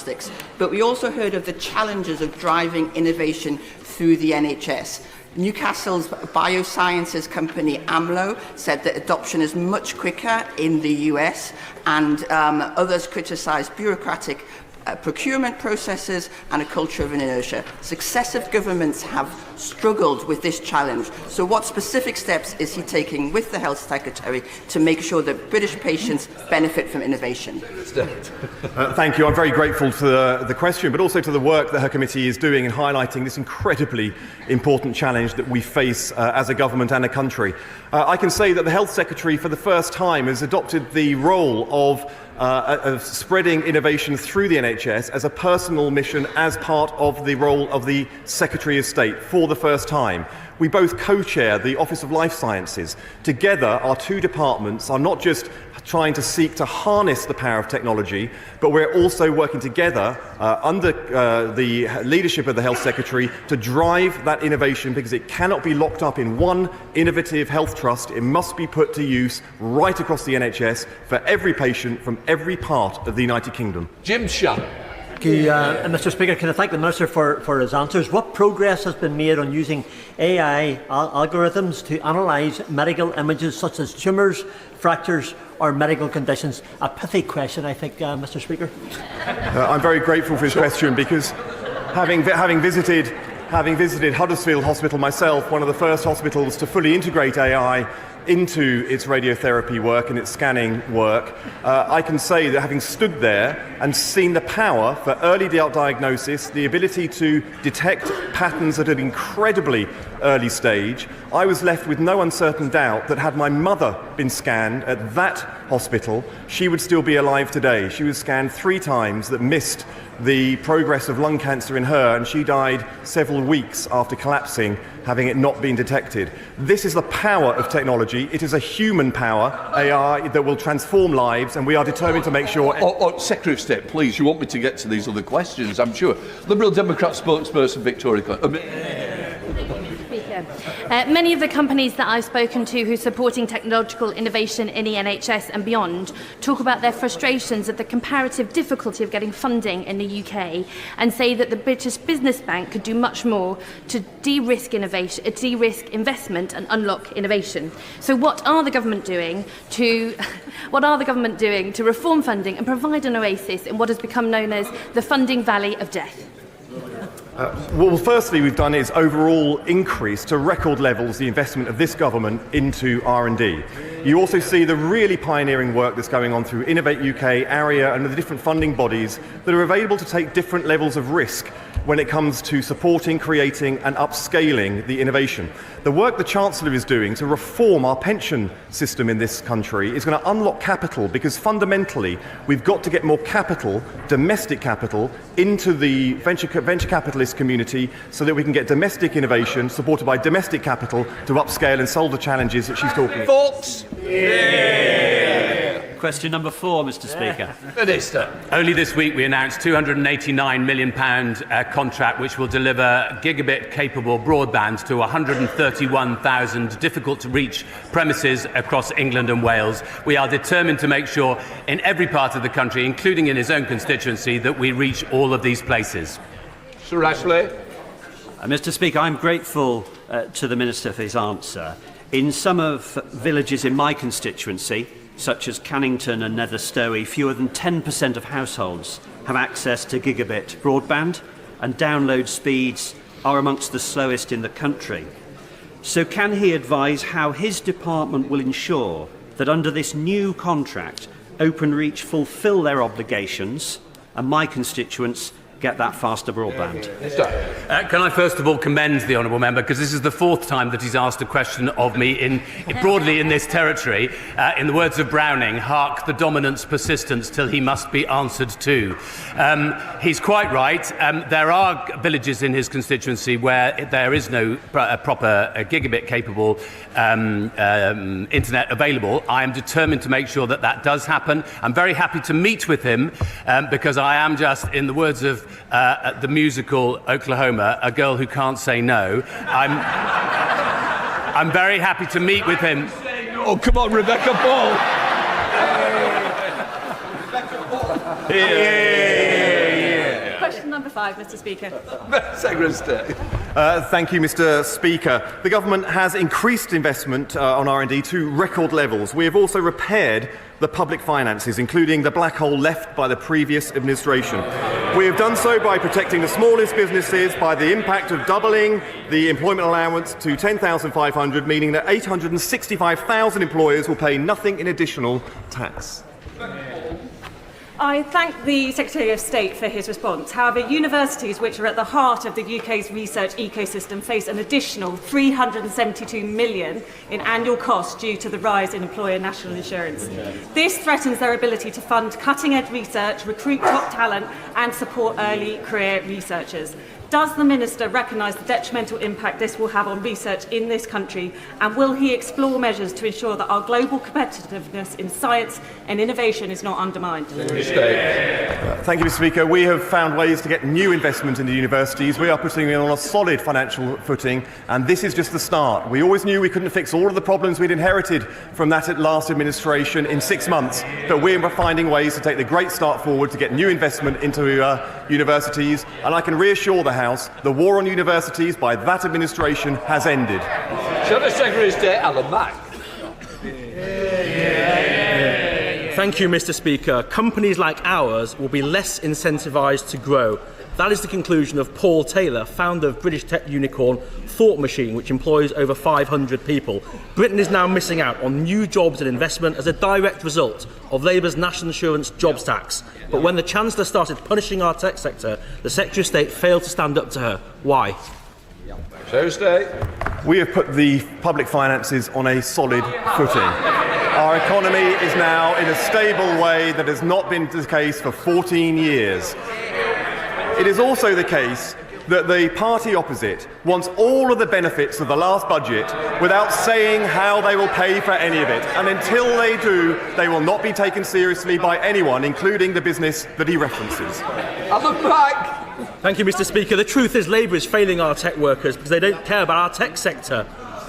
diagnostics, but we also heard of the challenges of driving innovation through the NHS. Newcastle's biosciences company AMLO said that adoption is much quicker in the US, and others criticised bureaucratic procurement processes and a culture of inertia. Successive governments have struggled with this challenge. So what specific steps is he taking with the Health Secretary to make sure that British patients benefit from innovation? Thank you. I'm very grateful to the question, but also to the work that her committee is doing in highlighting this incredibly important challenge that we face as a government and a country. I can say that the Health Secretary, for the first time, has adopted the role of spreading innovation through the NHS as a personal mission as part of the role of the Secretary of State for the first time. We both co-chair the Office of Life Sciences. Together, our two departments are not just trying to seek to harness the power of technology, but we're also working together under the leadership of the Health Secretary to drive that innovation, because it cannot be locked up in one innovative health trust. It must be put to use right across the NHS for every patient from every part of the United Kingdom. Jim Shun. Thank you, Mr. Speaker. Can I thank the Minister for his answers? What progress has been made on using AI algorithms to analyse medical images such as tumours, fractures or medical conditions? A pithy question, I think, Mr. Speaker. I'm very grateful for his question, because having visited Huddersfield Hospital myself, one of the first hospitals to fully integrate AI into its radiotherapy work and its scanning work, I can say that having stood there and seen the power for early diagnosis, the ability to detect patterns at an incredibly early stage, I was left with no uncertain doubt that had my mother been scanned at that hospital, she would still be alive today. She was scanned 3 times that missed the progress of lung cancer in her, and she died several weeks after collapsing, having it not been detected. This is the power of technology. It is a human power, AI, that will transform lives, and we are determined to make sure... Secretary of State, please, you want me to get to these other questions, I'm sure. Liberal Democrat spokesperson Victoria... Many of the companies that I've spoken to who are supporting technological innovation in the NHS and beyond talk about their frustrations at the comparative difficulty of getting funding in the UK, and say that the British Business Bank could do much more to de-risk investment and unlock innovation. So what are the government doing to reform funding and provide an oasis in what has become known as the funding valley of death? Well, firstly, we've done is overall increase to record levels the investment of this government into R&D. You also see the really pioneering work that's going on through Innovate UK, ARIA and the different funding bodies that are available to take different levels of risk when it comes to supporting, creating and upscaling the innovation. The work the Chancellor is doing to reform our pension system in this country is going to unlock capital, because fundamentally we've got to get more capital, domestic capital, into the venture capitalist community so that we can get domestic innovation supported by domestic capital to upscale and solve the challenges that she's talking about. Thoughts? Question number 4, Mr. Speaker. Minister. Only this week we announced £289 million contract which will deliver gigabit-capable broadband to 131,000 difficult-to-reach premises across England and Wales. We are determined to make sure in every part of the country, including in his own constituency, that we reach all of these places. Sir Ashley. Mr. Speaker, I'm grateful to the Minister for his answer. In some of villages in my constituency, such as Cannington and Nether Stowey, fewer than 10% of households have access to gigabit broadband, and download speeds are amongst the slowest in the country. So can he advise how his department will ensure that under this new contract, Openreach fulfil their obligations and my constituents get that faster broadband? Can I first of all commend the honourable member, because this is the 4th time that he's asked a question of me broadly in this territory. In the words of Browning, hark the dominant's persistence till he must be answered to. He's quite right. There are villages in his constituency where there is no proper gigabit-capable internet available. I am determined to make sure that that does happen. I'm very happy to meet with him because I am just, in the words of the musical Oklahoma, a girl who can't say no. I'm very happy to meet with him. Oh, come on, Rebecca Ball. number 5, Mr. Speaker. Secretary of State. Thank you, Mr. Speaker. The government has increased investment on R&D to record levels. We have also repaired the public finances, including the black hole left by the previous administration. We have done so by protecting the smallest businesses, by the impact of doubling the employment allowance to $10,500, meaning that 865,000 employers will pay nothing in additional tax. I thank the Secretary of State for his response. However, universities, which are at the heart of the UK's research ecosystem, face an additional $372 million in annual costs due to the rise in employer national insurance. This threatens their ability to fund cutting-edge research, recruit top talent and support early career researchers. Does the Minister recognise the detrimental impact this will have on research in this country, and will he explore measures to ensure that our global competitiveness in science and innovation is not undermined? Thank you, Mr. Speaker. We have found ways to get new investment into universities. We are putting in on a solid financial footing, and this is just the start. We always knew we couldn't fix all of the problems we'd inherited from that last administration in 6 months, but we're finding ways to take the great start forward to get new investment into universities, and I can reassure the House, the war on universities by that administration has ended. Secretary of State Alan Mack. Thank you, Mr. Speaker. Companies like ours will be less incentivised to grow. That is the conclusion of Paul Taylor, founder of British tech unicorn Thought Machine, which employs over 500 people. Britain is now missing out on new jobs and investment as a direct result of Labour's national insurance jobs tax. But when the Chancellor started punishing our tech sector, the Secretary of State failed to stand up to her. Why? Secretary of State. We have put the public finances on a solid footing. Our economy is now in a stable way that has not been the case for 14 years. It is also the case that the party opposite wants all of the benefits of the last budget without saying how they will pay for any of it. And until they do, they will not be taken seriously by anyone, including the business that he references. Alan Mack. Thank you, Mr. Speaker. The truth is Labour is failing our tech workers because they don't care about our tech sector.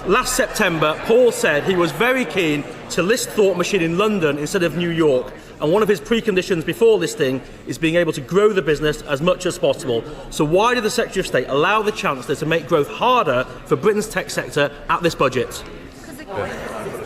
Last September, Paul said he was very keen to list Thought Machine in London instead of New York. And one of his preconditions before listing is being able to grow the business as much as possible. So why did the Secretary of State allow the Chancellor to make growth harder for Britain's tech sector at this budget?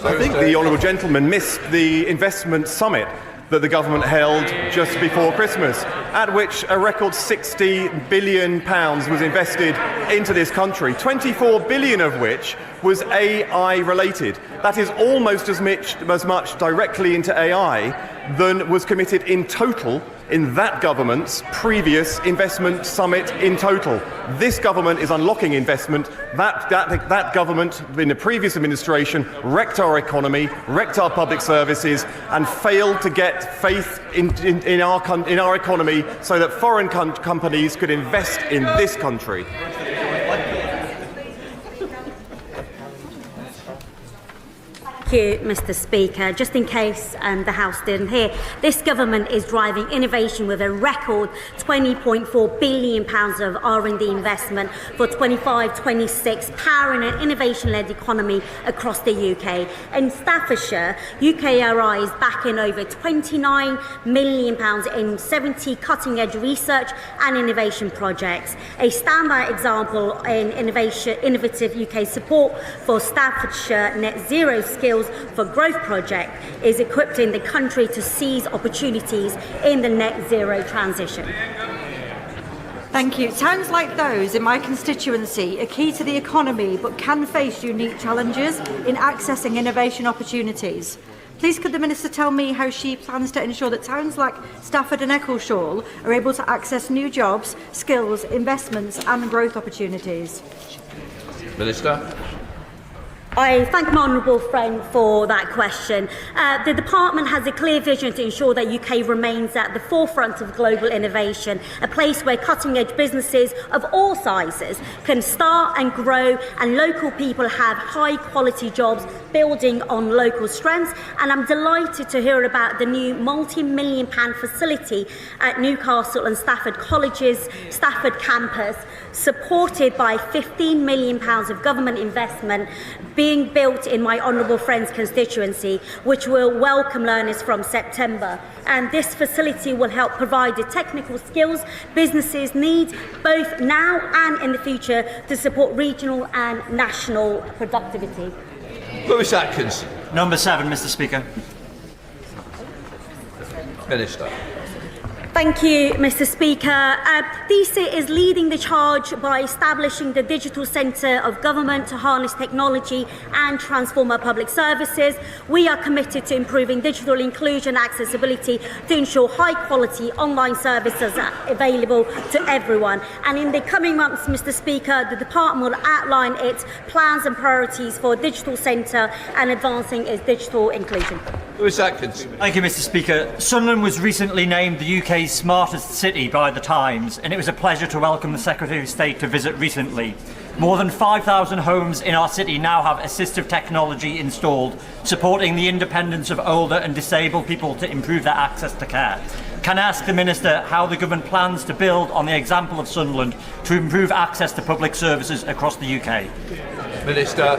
I think the honourable gentleman missed the investment summit that the government held just before Christmas, at which a record £60 billion was invested into this country, £24 billion of which was AI related. That is almost as much directly into AI than was committed in total in that government's previous investment summit in total. This government is unlocking investment. That government in the previous administration wrecked our economy, wrecked our public services, and failed to get faith in our economy so that foreign companies could invest in this country. Thank you, Mr. Speaker. Just in case the House didn't hear, this government is driving innovation with a record £20.4 billion of R&D investment for 25-26, powering an innovation-led economy across the UK. In Staffordshire, UKRI is backing over £29 million in 70 cutting-edge research and innovation projects. A standout example in innovative UK support for Staffordshire Net Zero Skills for Growth project is equipping the country to seize opportunities in the net zero transition. Thank you. Towns like those in my constituency are key to the economy but can face unique challenges in accessing innovation opportunities. Please could the Minister tell me how she plans to ensure that towns like Stafford and Eccleshall are able to access new jobs, skills, investments and growth opportunities? Minister. I thank my honourable friend for that question. The Department has a clear vision to ensure that UK remains at the forefront of global innovation, a place where cutting-edge businesses of all sizes can start and grow and local people have high-quality jobs building on local strengths. And I'm delighted to hear about the new multi-million-pound facility at Newcastle and Stafford College's Stafford campus, supported by £15 million of government investment, being built in my honourable friend's constituency, which will welcome learners from September. And this facility will help provide the technical skills businesses need, both now and in the future, to support regional and national productivity. Lewis Atkins. Number 7, Mr. Speaker. Minister. Thank you, Mr. Speaker. DCIT is leading the charge by establishing the Digital Centre of Government to harness technology and transform our public services. We are committed to improving digital inclusion and accessibility to ensure high-quality online services are available to everyone. And in the coming months, Mr. Speaker, the Department will outline its plans and priorities for Digital Centre and advancing its digital inclusion. Lewis Atkins. Thank you, Mr. Speaker. Sunderland was recently named the UK's smartest city by The Times, and it was a pleasure to welcome the Secretary of State to visit recently. More than 5,000 homes in our city now have assistive technology installed, supporting the independence of older and disabled people to improve their access to care. Can I ask the Minister how the Government plans to build on the example of Sunderland to improve access to public services across the UK? Minister.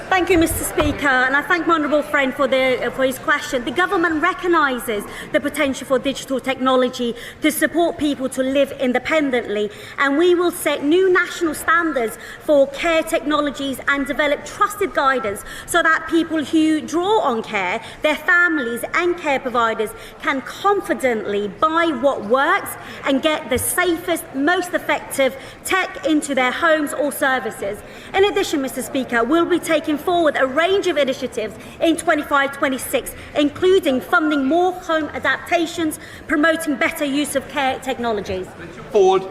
Thank you, Mr. Speaker, and I thank my honourable friend for his question. The government recognises the potential for digital technology to support people to live independently, and we will set new national standards for care technologies and develop trusted guidance so that people who draw on care, their families and care providers can confidently buy what works and get the safest, most effective tech into their homes or services. In addition, Mr. Speaker, we'll be taking forward a range of initiatives in 25-26, including funding more home adaptations, promoting better use of care technologies. Ford.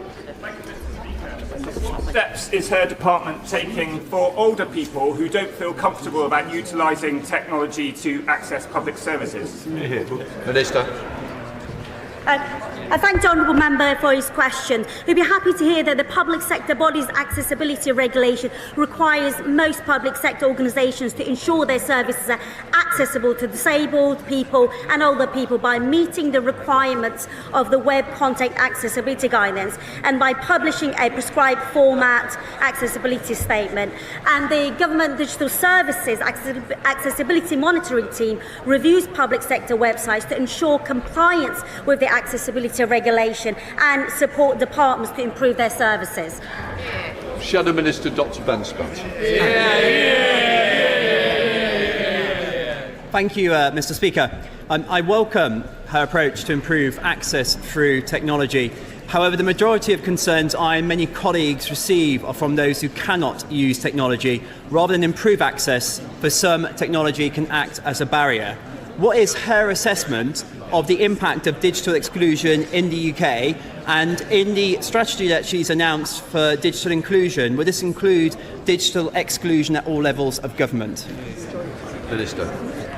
Steps is her department taking for older people who don't feel comfortable about utilising technology to access public services? Minister. I thank the honourable member for his question. We'd be happy to hear that the public sector body's accessibility regulation requires most public sector organisations to ensure their services are accessible to disabled people and older people by meeting the requirements of the Web Content Accessibility Guidance and by publishing a prescribed format accessibility statement. And the Government Digital Services Accessibility Monitoring Team reviews public sector websites to ensure compliance with the accessibility regulation and support departments to improve their services. Shadow Minister Dr. Ben Spencer. Thank you, Mr. Speaker. I welcome her approach to improve access through technology. However, the majority of concerns I and many colleagues receive are from those who cannot use technology. Rather than improve access, for some, technology can act as a barrier. What is her assessment of the impact of digital exclusion in the UK, and in the strategy that she's announced for digital inclusion, will this include digital exclusion at all levels of government? Minister.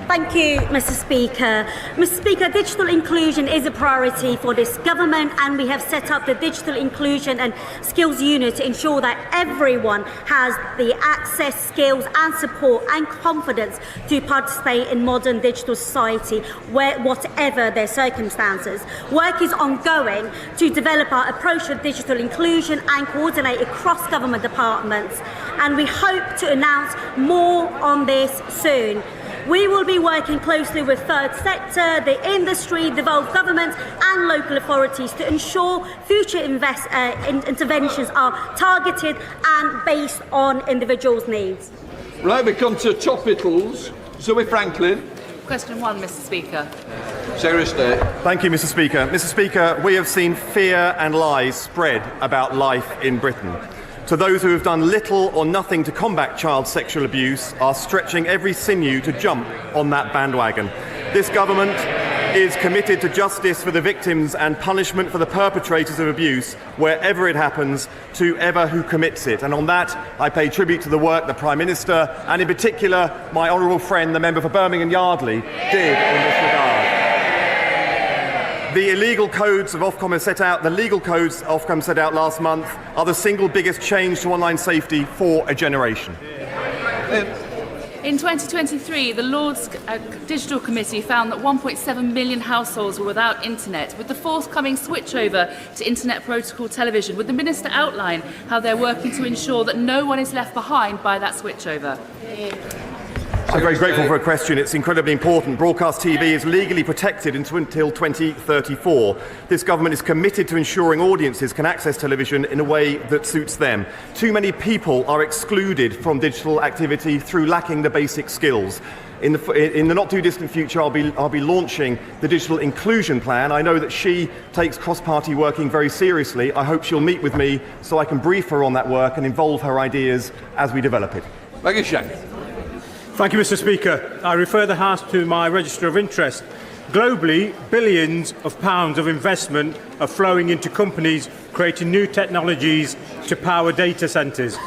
Thank you, Mr. Speaker. Mr. Speaker, digital inclusion is a priority for this government, and we have set up the Digital Inclusion and Skills Unit to ensure that everyone has the access, skills and support and confidence to participate in modern digital society, whatever their circumstances. Work is ongoing to develop our approach to digital inclusion and coordinate across government departments, and we hope to announce more on this soon. We will be working closely with third sector, the industry, devolved governments and local authorities to ensure future interventions are targeted and based on individuals' needs. Right, we come to topicals. Zoe Franklin. Question 1, Mr. Speaker. Secretary of State. Thank you, Mr. Speaker. Mr. Speaker, we have seen fear and lies spread about life in Britain. To those who have done little or nothing to combat child sexual abuse are stretching every sinew to jump on that bandwagon. This government is committed to justice for the victims and punishment for the perpetrators of abuse wherever it happens, to ever who commits it. And on that, I pay tribute to the work the Prime Minister and in particular my honourable friend, the member for Birmingham Yardley, did in this regard. The legal codes Ofcom set out last month are the single biggest change to online safety for a generation. In 2023, the Lords Digital Committee found that 1.7 million households were without internet. With the forthcoming switchover to internet protocol television, would the Minister outline how they're working to ensure that no one is left behind by that switchover? I'm very grateful for a question. It's incredibly important. Broadcast TV is legally protected until 2034. This government is committed to ensuring audiences can access television in a way that suits them. Too many people are excluded from digital activity through lacking the basic skills. In the not too distant future, I'll be launching the Digital Inclusion Plan. I know that she takes cross-party working very seriously. I hope she'll meet with me so I can brief her on that work and involve her ideas as we develop it. Thank you, Mr. Speaker. I refer the House to my register of interest. Globally, billions of pounds of investment are flowing into companies creating new technologies to power data centres.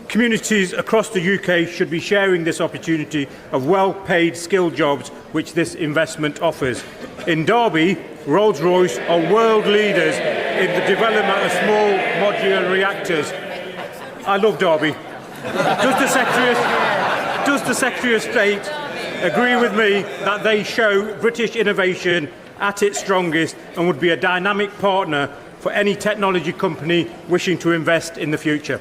Communities across the UK should be sharing this opportunity of well-paid skilled jobs which this investment offers. In Derby, Rolls-Royce are world leaders in the development of small modular reactors. I love Derby. Does the Secretary of State agree with me that they show British innovation at its strongest and would be a dynamic partner for any technology company wishing to invest in the future?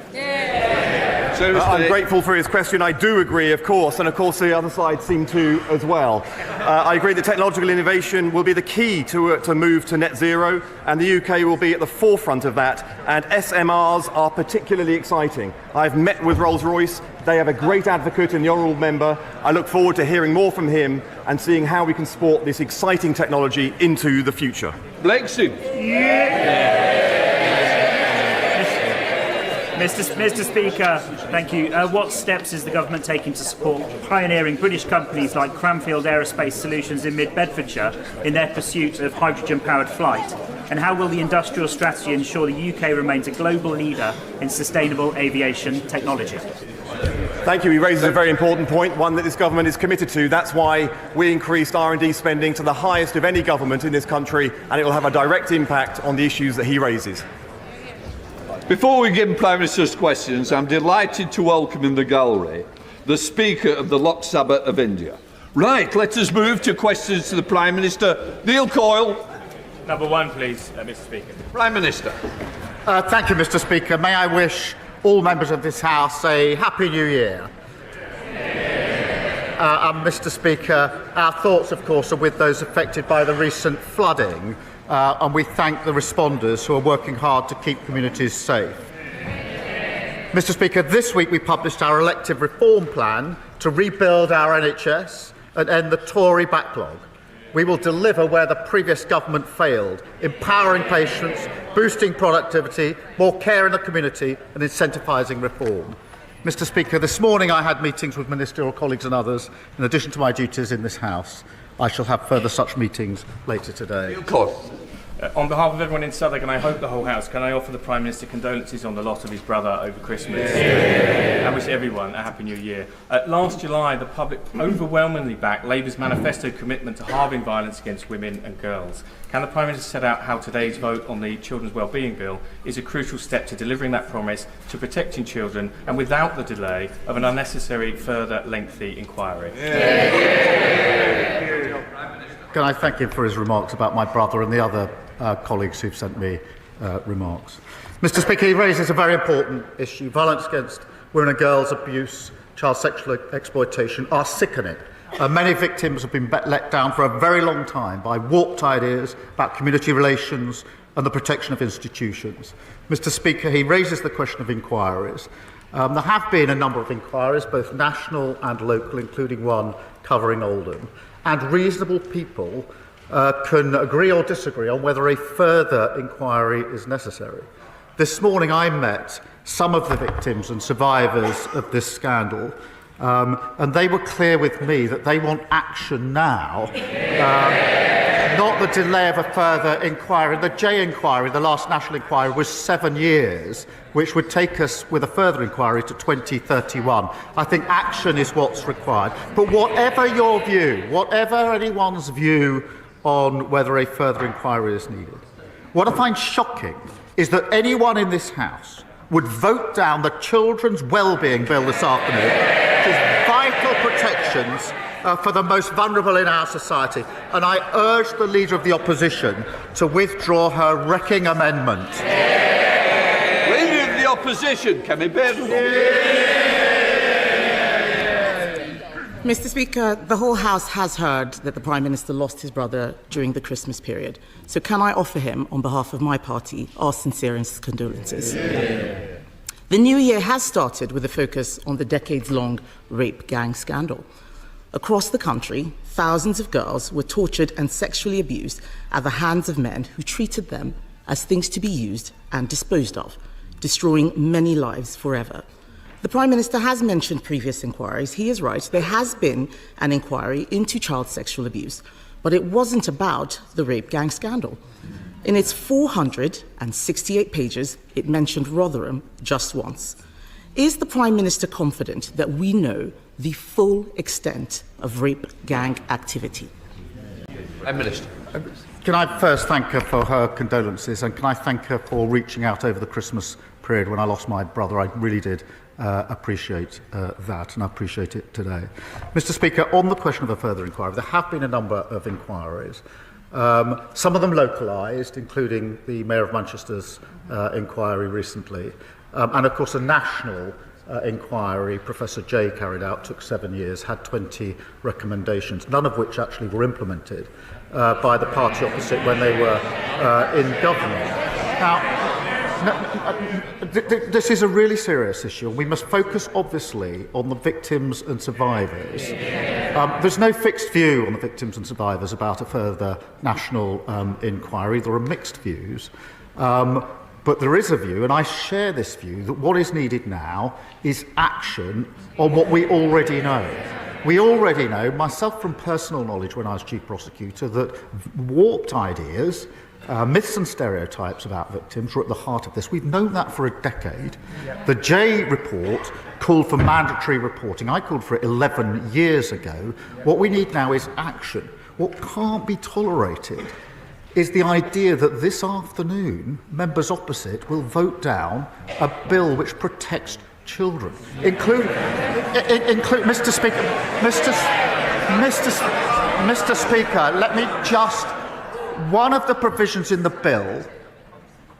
I'm grateful for his question. I do agree, of course, and of course the other side seem to as well. I agree that technological innovation will be the key to move to net zero, and the UK will be at the forefront of that, and SMRs are particularly exciting. I've met with Rolls-Royce. They have a great advocate in the honourable member. I look forward to hearing more from him and seeing how we can support this exciting technology into the future. Mr. Speaker, thank you. What steps is the government taking to support pioneering British companies like Cranfield Aerospace Solutions in mid-Bedfordshire in their pursuit of hydrogen-powered flight? And how will the industrial strategy ensure the UK remains a global leader in sustainable aviation technology? Thank you. He raises a very important point, one that this government is committed to. That's why we increased R&D spending to the highest of any government in this country, and it will have a direct impact on the issues that he raises. Before we give Prime Minister's questions, I'm delighted to welcome in the gallery the Speaker of the Lok Sabha of India. Right, let us move to questions to the Prime Minister. Neil Coyle. Number one, please, Mr. Speaker. Prime Minister. Thank you, Mr. Speaker. May I wish all members of this House a Happy New Year. Mr. Speaker, our thoughts, of course, are with those affected by the recent flooding. And we thank the responders who are working hard to keep communities safe. Mr. Speaker, this week we published our elective reform plan to rebuild our NHS and end the Tory backlog. We will deliver where the previous government failed, empowering patients, boosting productivity, more care in the community and incentivising reform. Mr. Speaker, this morning I had meetings with ministerial colleagues and others, in addition to my duties in this House. I shall have further such meetings later today. On behalf of everyone in Southwark, and I hope the whole House, can I offer the Prime Minister condolences on the loss of his brother over Christmas? I wish everyone a Happy New Year. Last July, the public overwhelmingly backed Labour's manifesto commitment to halving violence against women and girls. Can the Prime Minister set out how today's vote on the Children's Wellbeing Bill is a crucial step to delivering that promise, to protecting children, and without the delay of an unnecessary further lengthy inquiry? Can I thank him for his remarks about my brother and the other colleagues who've sent me remarks. Mr. Speaker, he raises a very important issue. Violence against women and girls, abuse, child sexual exploitation are sickening. Many victims have been let down for a very long time by warped ideas about community relations and the protection of institutions. Mr. Speaker, he raises the question of inquiries. There have been a number of inquiries, both national and local, including one covering Oldham, and reasonable people can agree or disagree on whether a further inquiry is necessary. This morning I met some of the victims and survivors of this scandal, and they were clear with me that they want action now, not the delay of a further inquiry. The J inquiry, the last national inquiry, was 7 years, which would take us with a further inquiry to 2031. I think action is what's required. But whatever your view, whatever anyone's view on whether a further inquiry is needed, what I find shocking is that anyone in this House would vote down the Children's Wellbeing Bill this afternoon, which is vital protections for the most vulnerable in our society. And I urge the Leader of the Opposition to withdraw her wrecking amendment. Leader of the Opposition, Kemi Badenoch. Mr. Speaker, the whole House has heard that the Prime Minister lost his brother during the Christmas period. So can I offer him, on behalf of my party, our sincerest condolences? The new year has started with a focus on the decades-long rape gang scandal. Across the country, thousands of girls were tortured and sexually abused at the hands of men who treated them as things to be used and disposed of, destroying many lives forever. The Prime Minister has mentioned previous inquiries. He is right. There has been an inquiry into child sexual abuse, but it wasn't about the rape gang scandal. In its 468 pages, it mentioned Rotherham just once. Is the Prime Minister confident that we know the full extent of rape gang activity? Prime Minister. Can I first thank her for her condolences, and can I thank her for reaching out over the Christmas period when I lost my brother? I really did appreciate that, and I appreciate it today. Mr. Speaker, on the question of a further inquiry, there have been a number of inquiries, some of them localised, including the Mayor of Manchester's inquiry recently, and of course a national inquiry Professor Jay carried out, took 7 years, had 20 recommendations, none of which actually were implemented by the party opposite when they were in government. Now, this is a really serious issue, and we must focus, obviously, on the victims and survivors. There's no fixed view on the victims and survivors about a further national inquiry. There are mixed views. But there is a view, and I share this view, that what is needed now is action on what we already know. We already know, myself from personal knowledge when I was Chief Prosecutor, that warped ideas, myths and stereotypes about victims were at the heart of this. We've known that for a decade. The Jay report called for mandatory reporting. I called for it 11 years ago. What we need now is action. What can't be tolerated is the idea that this afternoon members opposite will vote down a bill which protects children, include Mr. Speaker, Mr. Speaker, let me just. One of the provisions in the bill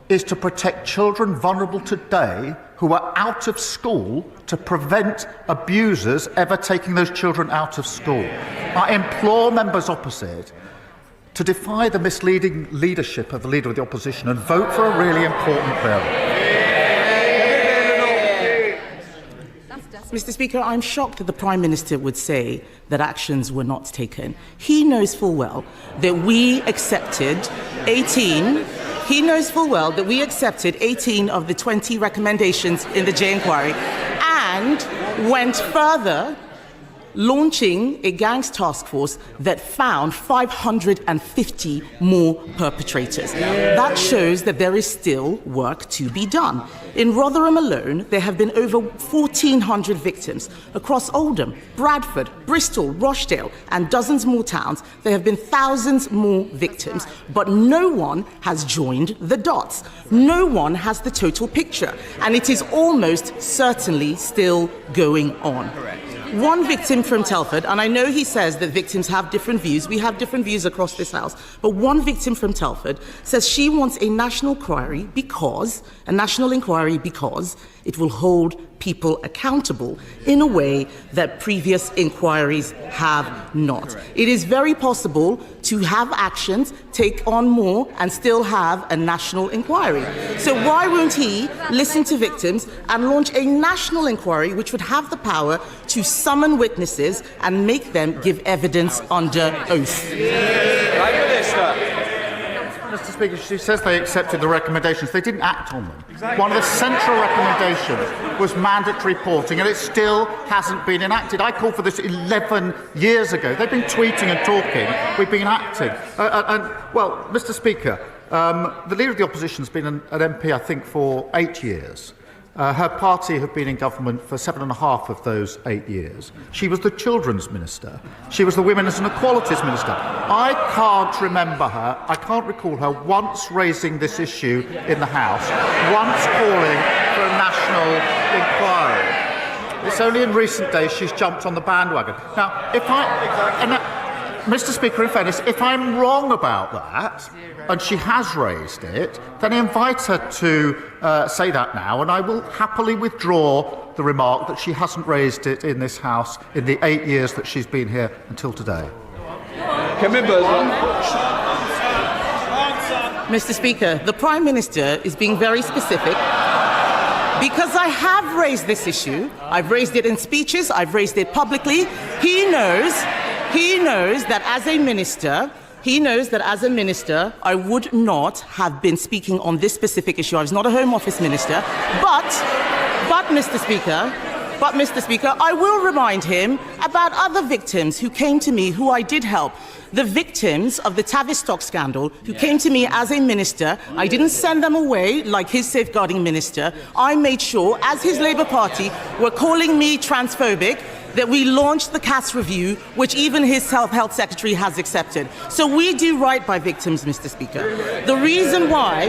is to protect children vulnerable today who are out of school to prevent abusers ever taking those children out of school. I implore members opposite to defy the misleading leadership of the Leader of the Opposition and vote for a really important bill. Mr. Speaker, I'm shocked that the Prime Minister would say that actions were not taken. He knows full well that we accepted 18. He knows full well that we accepted 18 of the 20 recommendations in the Jay inquiry and went further, launching a gangs task force that found 550 more perpetrators. That shows that there is still work to be done. In Rotherham alone, there have been over 1,400 victims. Across Oldham, Bradford, Bristol, Rochdale, and dozens more towns, there have been thousands more victims, but no one has joined the dots. No one has the total picture, and it is almost certainly still going on. One victim from Telford, and I know he says that victims have different views. We have different views across this House. But one victim from Telford says she wants a national inquiry because it will hold people accountable in a way that previous inquiries have not. Correct. It is very possible to have actions, take on more, and still have a national inquiry. So why won't he listen to victims and launch a national inquiry which would have the power to summon witnesses and make them give evidence under oath? Prime Minister. Mr. Speaker, she says they accepted the recommendations. They didn't act on them. Exactly. One of the central recommendations was mandatory reporting, and it still hasn't been enacted. I called for this 11 years ago. They've been tweeting and talking. We've been acting. Well, Mr. Speaker, the Leader of the Opposition has been an MP, I think, for 8 years. Her party have been in government for 7.5 of those 8 years. She was the Children's Minister. She was the Women's and Equalities Minister. I can't recall her once raising this issue in the House, once calling for a national inquiry. It's only in recent days she's jumped on the bandwagon. Now, Mr. Speaker, in fairness, if I'm wrong about that, and she has raised it, then I invite her to say that now, and I will happily withdraw the remark that she hasn't raised it in this House in the 8 years that she's been here until today. Kemi Badenoch. Mr. Speaker, the Prime Minister is being very specific because I have raised this issue. I've raised it in speeches. I've raised it publicly. He knows that as a minister, I would not have been speaking on this specific issue. I was not a Home Office minister. But Mr. Speaker, I will remind him about other victims who came to me who I did help. The victims of the Tavistock scandal who came to me as a minister. I didn't send them away like his safeguarding minister. I made sure, as his Labour Party were calling me transphobic, that we launched the CAS review, which even his health secretary has accepted. So we do right by victims, Mr. Speaker. The reason why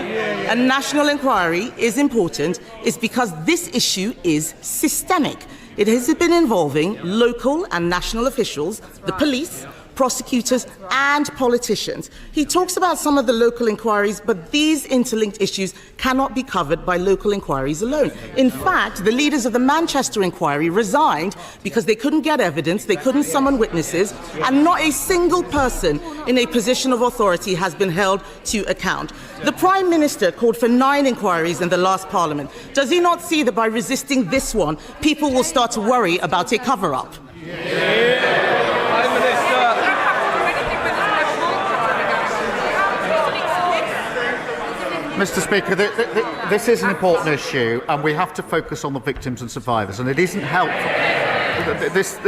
a national inquiry is important is because this issue is systemic. It has been involving local and national officials, the police, prosecutors and politicians. He talks about some of the local inquiries, but these interlinked issues cannot be covered by local inquiries alone. In fact, the leaders of the Manchester inquiry resigned because they couldn't get evidence, they couldn't summon witnesses, and not a single person in a position of authority has been held to account. The Prime Minister called for 9 inquiries in the last Parliament. Does he not see that by resisting this one, people will start to worry about a cover-up? Mr. Speaker, this is an important issue, and we have to focus on the victims and survivors. And it isn't helpful. This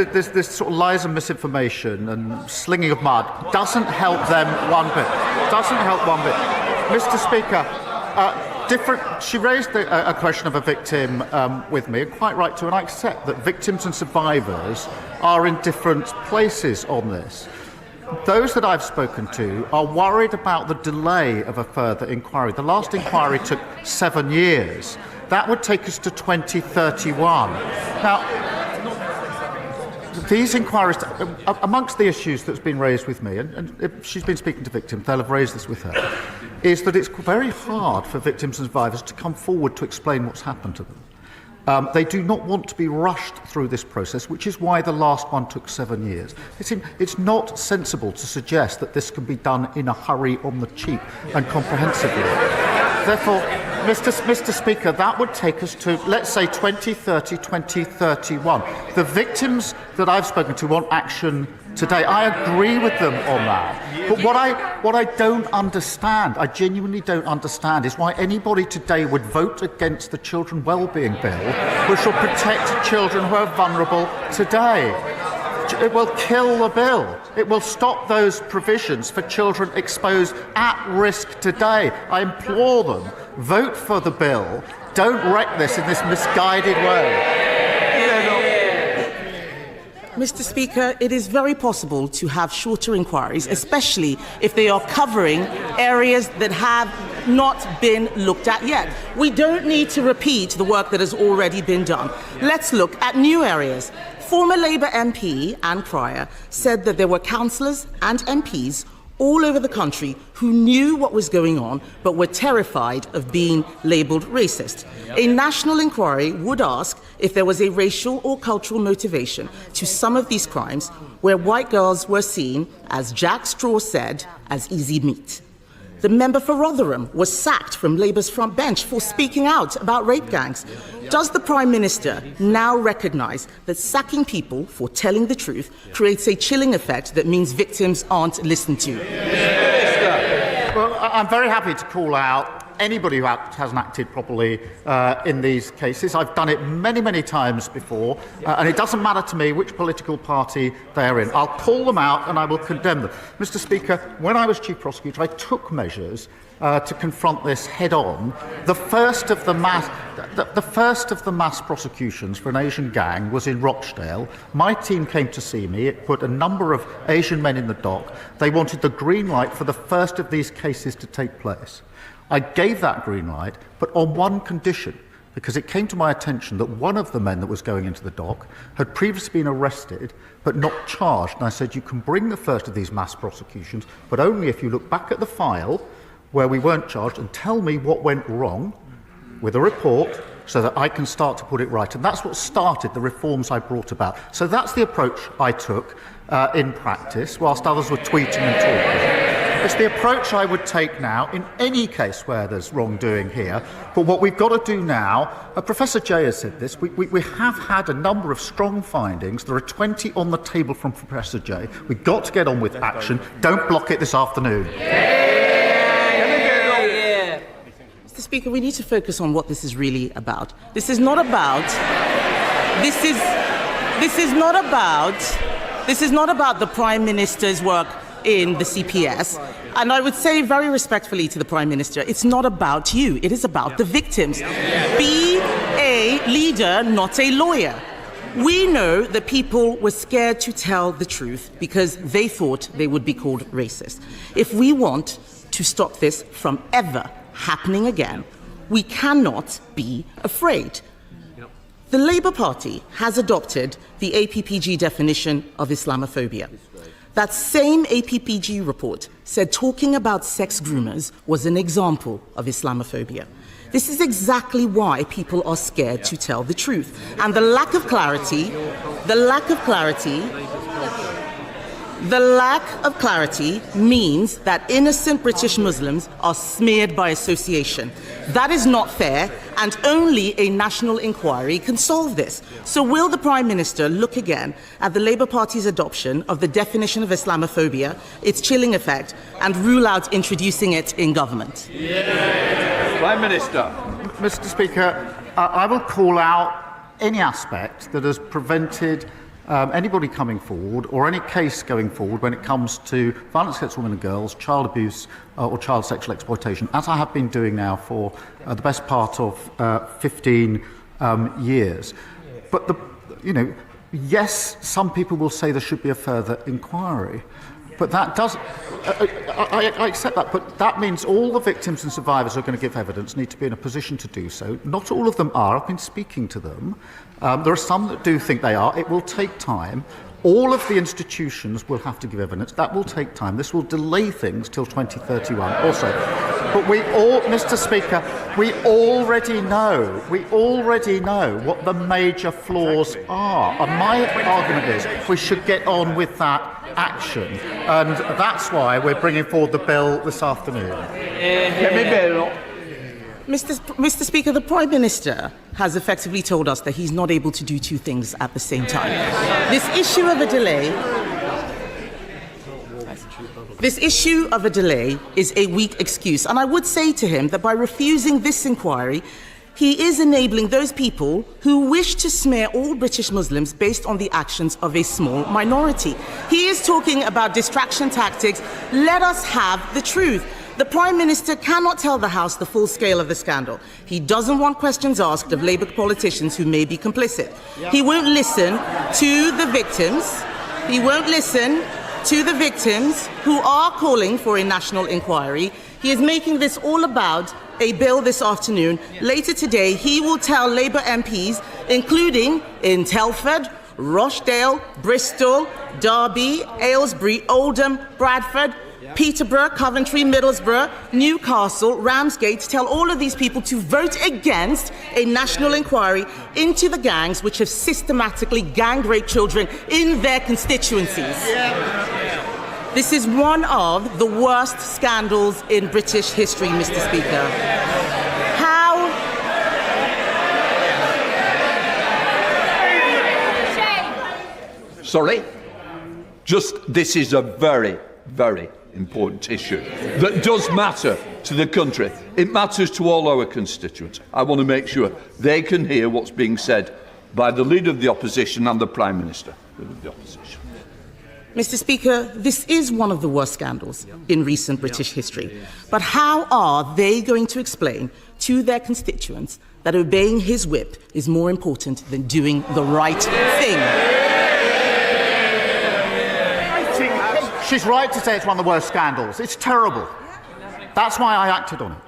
sort of lies and misinformation and slinging of mud doesn't help them one bit. Mr. Speaker, she raised a question of a victim with me, and quite right to, and I accept that victims and survivors are in different places on this. Those that I've spoken to are worried about the delay of a further inquiry. The last inquiry took 7 years. That would take us to 2031. Now, these inquiries, amongst the issues that's been raised with me, and if she's been speaking to victims, they'll have raised this with her, is that it's very hard for victims and survivors to come forward to explain what's happened to them. They do not want to be rushed through this process, which is why the last one took 7 years. It's not sensible to suggest that this can be done in a hurry on the cheap and comprehensively. Therefore, Mr. Speaker, that would take us to, let's say, 2030, 2031. The victims that I've spoken to want action today. I agree with them on that. But what I don't understand, I genuinely don't understand, is why anybody today would vote against the Children Wellbeing Bill, which will protect children who are vulnerable today. It will kill the bill. It will stop those provisions for children exposed at risk today. I implore them, vote for the bill. Don't wreck this in this misguided way. Mr. Speaker, it is very possible to have shorter inquiries, especially if they are covering areas that have not been looked at yet. We don't need to repeat the work that has already been done. Let's look at new areas. Former Labour MP Anne Pryor said that there were councillors and MPs all over the country who knew what was going on but were terrified of being labelled racist. A national inquiry would ask if there was a racial or cultural motivation to some of these crimes where white girls were seen, as Jack Straw said, as easy meat. The member for Rotherham was sacked from Labour's front bench for speaking out about rape gangs. Does the Prime Minister now recognise that sacking people for telling the truth creates a chilling effect that means victims aren't listened to? Well, I'm very happy to call out anybody who hasn't acted properly in these cases. I've done it many, many times before, and it doesn't matter to me which political party they're in. I'll call them out and I will condemn them. Mr. Speaker, when I was Chief Prosecutor, I took measures to confront this head-on. The first of the mass prosecutions for an Asian gang was in Rochdale. My team came to see me. It put a number of Asian men in the dock. They wanted the green light for the first of these cases to take place. I gave that green light, but on one condition, because it came to my attention that one of the men that was going into the dock had previously been arrested but not charged. And I said, you can bring the first of these mass prosecutions, but only if you look back at the file where we weren't charged and tell me what went wrong with a report so that I can start to put it right. And that's what started the reforms I brought about. So that's the approach I took in practice, whilst others were tweeting and talking. It's the approach I would take now in any case where there's wrongdoing here. But what we've got to do now, Professor Jay has said this, we have had a number of strong findings. There are 20 on the table from Professor Jay. We've got to get on with action. Don't block it this afternoon. Mr. Speaker, we need to focus on what this is really about. This is not about the Prime Minister's work in the CPS. And I would say very respectfully to the Prime Minister, it's not about you, it is about the victims. Be a leader, not a lawyer. We know that people were scared to tell the truth because they thought they would be called racist. If we want to stop this from ever happening again, we cannot be afraid. The Labour Party has adopted the APPG definition of Islamophobia. That same APPG report said talking about sex groomers was an example of Islamophobia. This is exactly why people are scared to tell the truth. And the lack of clarity means that innocent British Muslims are smeared by association. That is not fair, and only a national inquiry can solve this. So will the Prime Minister look again at the Labour Party's adoption of the definition of Islamophobia, its chilling effect, and rule out introducing it in government? Prime Minister. Mr. Speaker, I will call out any aspect that has prevented anybody coming forward or any case going forward when it comes to violence against women and girls, child abuse or child sexual exploitation, as I have been doing now for the best part of 15 years. But, yes, some people will say there should be a further inquiry. But that does, I accept that, but that means all the victims and survivors who are going to give evidence need to be in a position to do so. Not all of them are. I've been speaking to them. There are some that do think they are. It will take time. All of the institutions will have to give evidence. That will take time. This will delay things till 2031 also. But Mr. Speaker, we already know what the major flaws are. And my argument is we should get on with that action. And that's why we're bringing forward the bill this afternoon. Mr. Speaker, the Prime Minister has effectively told us that he's not able to do two things at the same time. This issue of a delay is a weak excuse. And I would say to him that by refusing this inquiry, he is enabling those people who wish to smear all British Muslims based on the actions of a small minority. He is talking about distraction tactics. Let us have the truth. The Prime Minister cannot tell the House the full scale of the scandal. He doesn't want questions asked of Labour politicians who may be complicit. He won't listen to the victims. He won't listen to the victims who are calling for a national inquiry. He is making this all about a bill this afternoon. Later today, he will tell Labour MPs, including in Telford, Rochdale, Bristol, Derby, Aylesbury, Oldham, Bradford, Peterborough, Coventry, Middlesbrough, Newcastle, Ramsgate, tell all of these people to vote against a national inquiry into the gangs which have systematically gang raped children in their constituencies. This is one of the worst scandals in British history, Mr. Speaker. Sorry? This is a very, very important issue that does matter to the country. It matters to all our constituents. I want to make sure they can hear what's being said by the Leader of the Opposition and the Prime Minister of the Opposition. Mr. Speaker, this is one of the worst scandals in recent British history. But how are they going to explain to their constituents that obeying his whip is more important than doing the right thing? She's right to say it's one of the worst scandals. It's terrible. That's why I acted on it.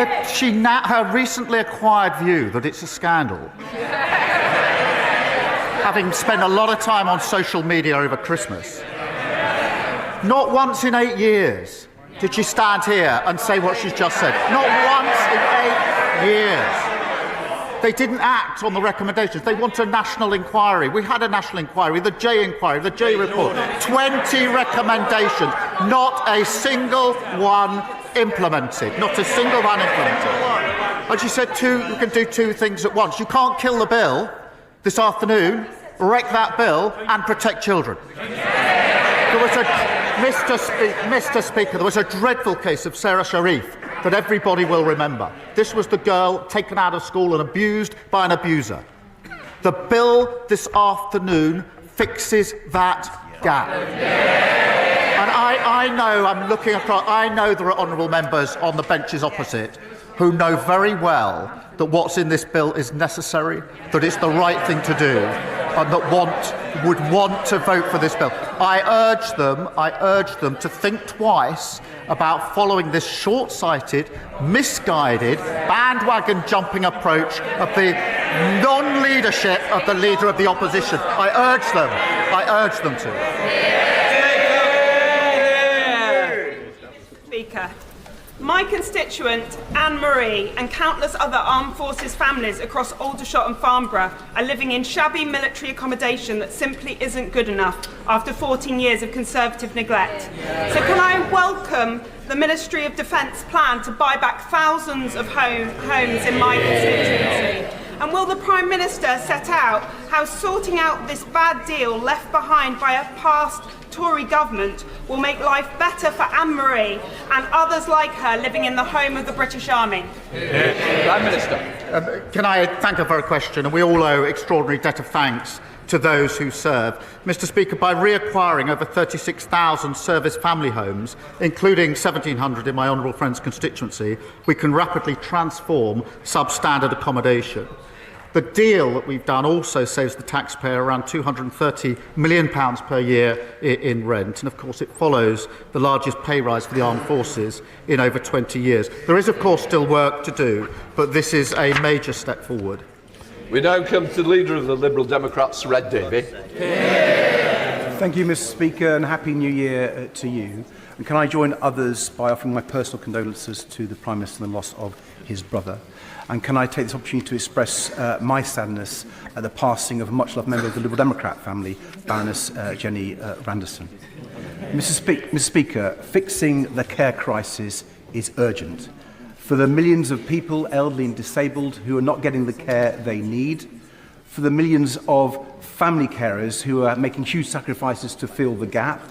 If her recently acquired view that it's a scandal, having spent a lot of time on social media over Christmas, not once in 8 years did she stand here and say what she's just said. Not once in 8 years. They didn't act on the recommendations. They want a national inquiry. We had a national inquiry, the J inquiry, the J report. 20 recommendations, not a single one implemented. Not a single one implemented. And she said you can do two things at once. You can't kill the bill this afternoon, wreck that bill, and protect children. There was Mr. Speaker, there was a dreadful case of Sarah Sharif that everybody will remember. This was the girl taken out of school and abused by an abuser. The bill this afternoon fixes that gap. And I know, I'm looking across, I know there are honourable members on the benches opposite who know very well that what's in this bill is necessary, that it's the right thing to do, and that would want to vote for this bill. I urge them to think twice about following this short-sighted, misguided, bandwagon-jumping approach of the non-leadership of the Leader of the Opposition. I urge them to. Speaker, my constituent, Anne-Marie, and countless other armed forces families across Aldershot and Farnborough are living in shabby military accommodation that simply isn't good enough after 14 years of Conservative neglect. So can I welcome the Ministry of Defence plan to buy back thousands of homes in my constituency? And will the Prime Minister set out how sorting out this bad deal left behind by a past Tory government will make life better for Anne-Marie and others like her living in the home of the British Army? Prime Minister. Can I thank her for her question? And we all owe extraordinary debt of thanks to those who serve. Mr. Speaker, by reacquiring over 36,000 service family homes, including 1,700 in my honourable friend's constituency, we can rapidly transform substandard accommodation. The deal that we've done also saves the taxpayer around £230 million per year in rent, and of course it follows the largest pay rise for the armed forces in over 20 years. There is of course still work to do, but this is a major step forward. We now come to the Leader of the Liberal Democrats, Red Davey. Thank you, Mr. Speaker, and Happy New Year to you. And can I join others by offering my personal condolences to the Prime Minister in the loss of his brother? And can I take this opportunity to express my sadness at the passing of a much-loved member of the Liberal Democrat family, Baroness Jenny Randerson. Mr. Speaker, fixing the care crisis is urgent. For the millions of people, elderly and disabled, who are not getting the care they need, for the millions of family carers who are making huge sacrifices to fill the gap,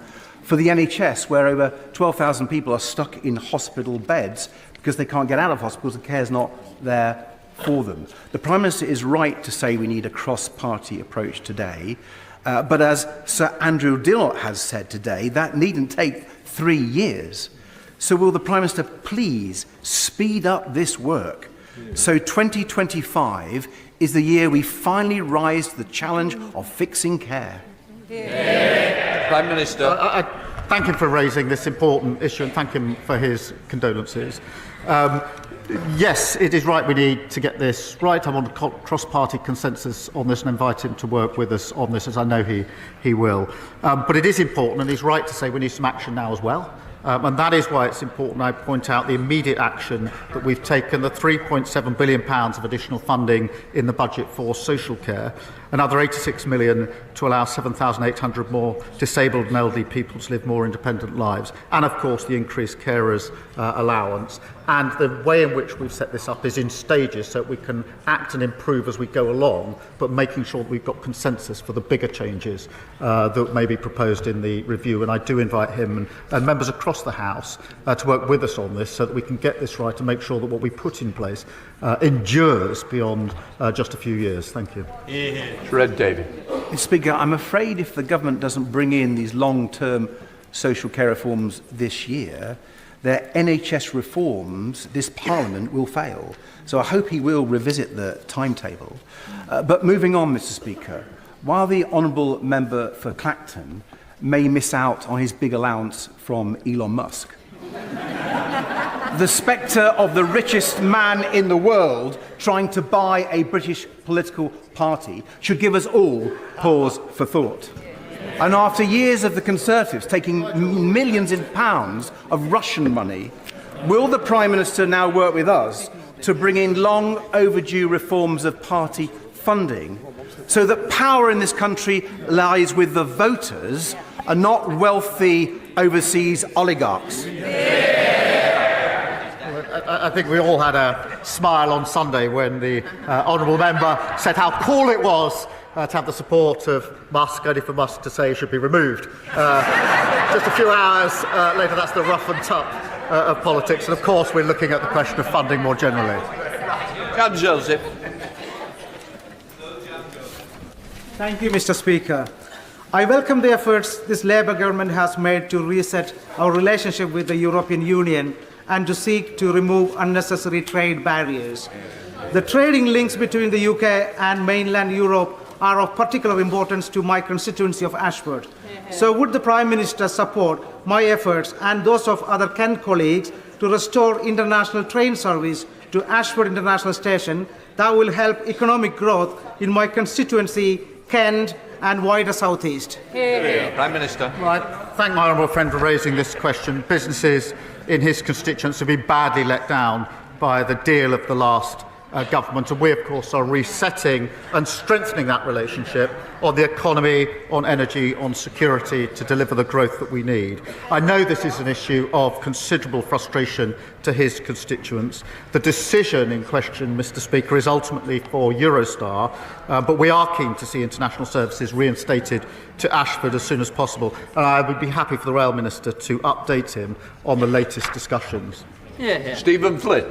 for the NHS, where over 12,000 people are stuck in hospital beds because they can't get out of hospitals, the care's not there for them. The Prime Minister is right to say we need a cross-party approach today, but as Sir Andrew Dillot has said today, that needn't take 3 years. So will the Prime Minister please speed up this work so 2025 is the year we finally rise to the challenge of fixing care? Prime Minister. I thank him for raising this important issue and thank him for his condolences. Yes, it is right we need to get this right. I want a cross-party consensus on this and invite him to work with us on this, as I know he will. But it is important, and he's right to say we need some action now as well. And that is why it's important I point out the immediate action that we've taken, the £3.7 billion of additional funding in the budget for social care, another £86 million to allow 7,800 more disabled and elderly people to live more independent lives, and of course the increased carers allowance. And the way in which we've set this up is in stages so that we can act and improve as we go along, but making sure that we've got consensus for the bigger changes that may be proposed in the review. And I do invite him and members across the House to work with us on this so that we can get this right and make sure that what we put in place endures beyond just a few years. Thank you. Red David. Mr. Speaker, I'm afraid if the government doesn't bring in these long-term social care reforms this year, their NHS reforms, this Parliament will fail. So I hope he will revisit the timetable. But moving on, Mr. Speaker, while the honourable member for Clacton may miss out on his big allowance from Elon Musk, the spectre of the richest man in the world trying to buy a British political party should give us all pause for thought. And after years of the Conservatives taking millions of pounds of Russian money, will the Prime Minister now work with us to bring in long overdue reforms of party funding so that power in this country lies with the voters and not wealthy overseas oligarchs? I think we all had a smile on Sunday when the honourable member said how cool it was to have the support of Musk, only for Musk to say he should be removed. Just a few hours later, that's the rough and tough of politics. And of course, we're looking at the question of funding more generally. Joseph. Thank you, Mr. Speaker. I welcome the efforts this Labour government has made to reset our relationship with the European Union and to seek to remove unnecessary trade barriers. The trading links between the UK and mainland Europe are of particular importance to my constituency of Ashford. So would the Prime Minister support my efforts and those of other Kent colleagues to restore international train service to Ashford International Station that will help economic growth in my constituency, Kent, and wider South East? Prime Minister. Right. Thank my honourable friend for raising this question. Businesses in his constituents have been badly let down by the deal of the last government, and we, of course, are resetting and strengthening that relationship on the economy, on energy, on security to deliver the growth that we need. I know this is an issue of considerable frustration to his constituents. The decision in question, Mr. Speaker, is ultimately for Eurostar, but we are keen to see international services reinstated to Ashford as soon as possible, and I would be happy for the Rail Minister to update him on the latest discussions. Stephen Flynn.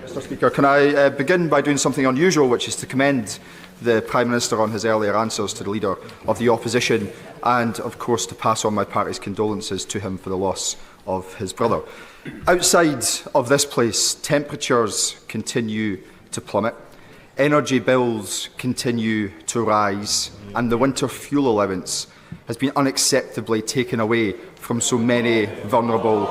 Mr. Speaker, can I begin by doing something unusual, which is to commend the Prime Minister on his earlier answers to the Leader of the Opposition and, of course, to pass on my party's condolences to him for the loss of his brother. Outside of this place, temperatures continue to plummet, energy bills continue to rise, and the winter fuel allowance has been unacceptably taken away from so many vulnerable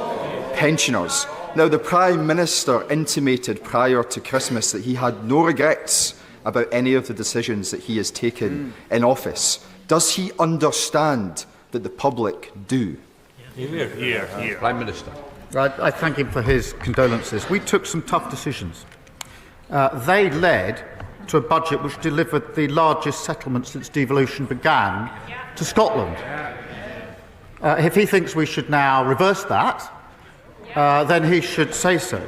pensioners. Now, the Prime Minister intimated prior to Christmas that he had no regrets about any of the decisions that he has taken in office. Does he understand that the public do? Prime Minister. I thank him for his condolences. We took some tough decisions. They led to a budget which delivered the largest settlement since devolution began to Scotland. If he thinks we should now reverse that, then he should say so.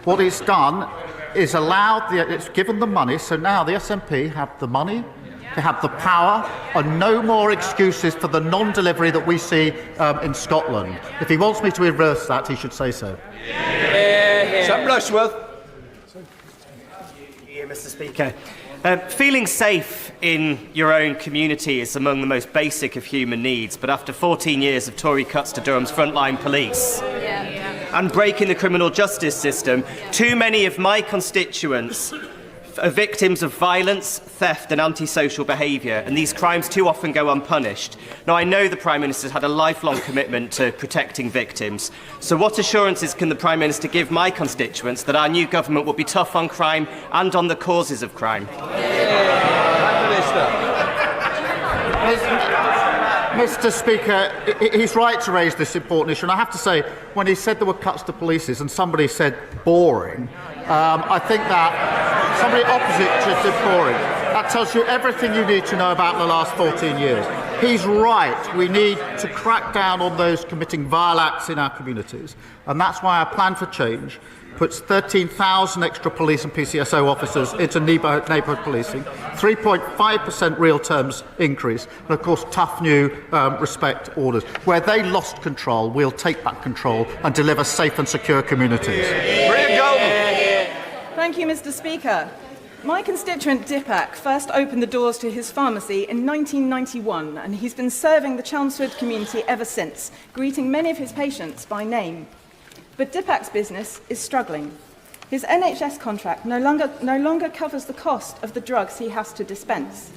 What it's done is it's given the money, so now the SNP have the money, they have the power, and no more excuses for the non-delivery that we see in Scotland. If he wants me to reverse that, he should say so. Sam Rushworth. Mr. Speaker. Feeling safe in your own community is among the most basic of human needs, but after 14 years of Tory cuts to Durham's frontline police and breaking the criminal justice system, too many of my constituents are victims of violence, theft and antisocial behaviour, and these crimes too often go unpunished. Now, I know the Prime Minister's had a lifelong commitment to protecting victims, so what assurances can the Prime Minister give my constituents that our new government will be tough on crime and on the causes of crime? Mr. Speaker, he's right to raise this important issue, and I have to say, when he said there were cuts to polices and somebody said boring, I think that somebody opposite just said boring. That tells you everything you need to know about the last 14 years. He's right. We need to crack down on those committing vile acts in our communities, and that's why our plan for change puts 13,000 extra police and PCSO officers into neighbourhood policing, 3.5% real terms increase, and of course tough new respect orders. Where they lost control, we'll take back control and deliver safe and secure communities. Thank you, Mr. Speaker. My constituent Dipak first opened the doors to his pharmacy in 1991, and he's been serving the Chelmsford community ever since, greeting many of his patients by name. But Dipak's business is struggling. His NHS contract no longer covers the cost of the drugs he has to dispense.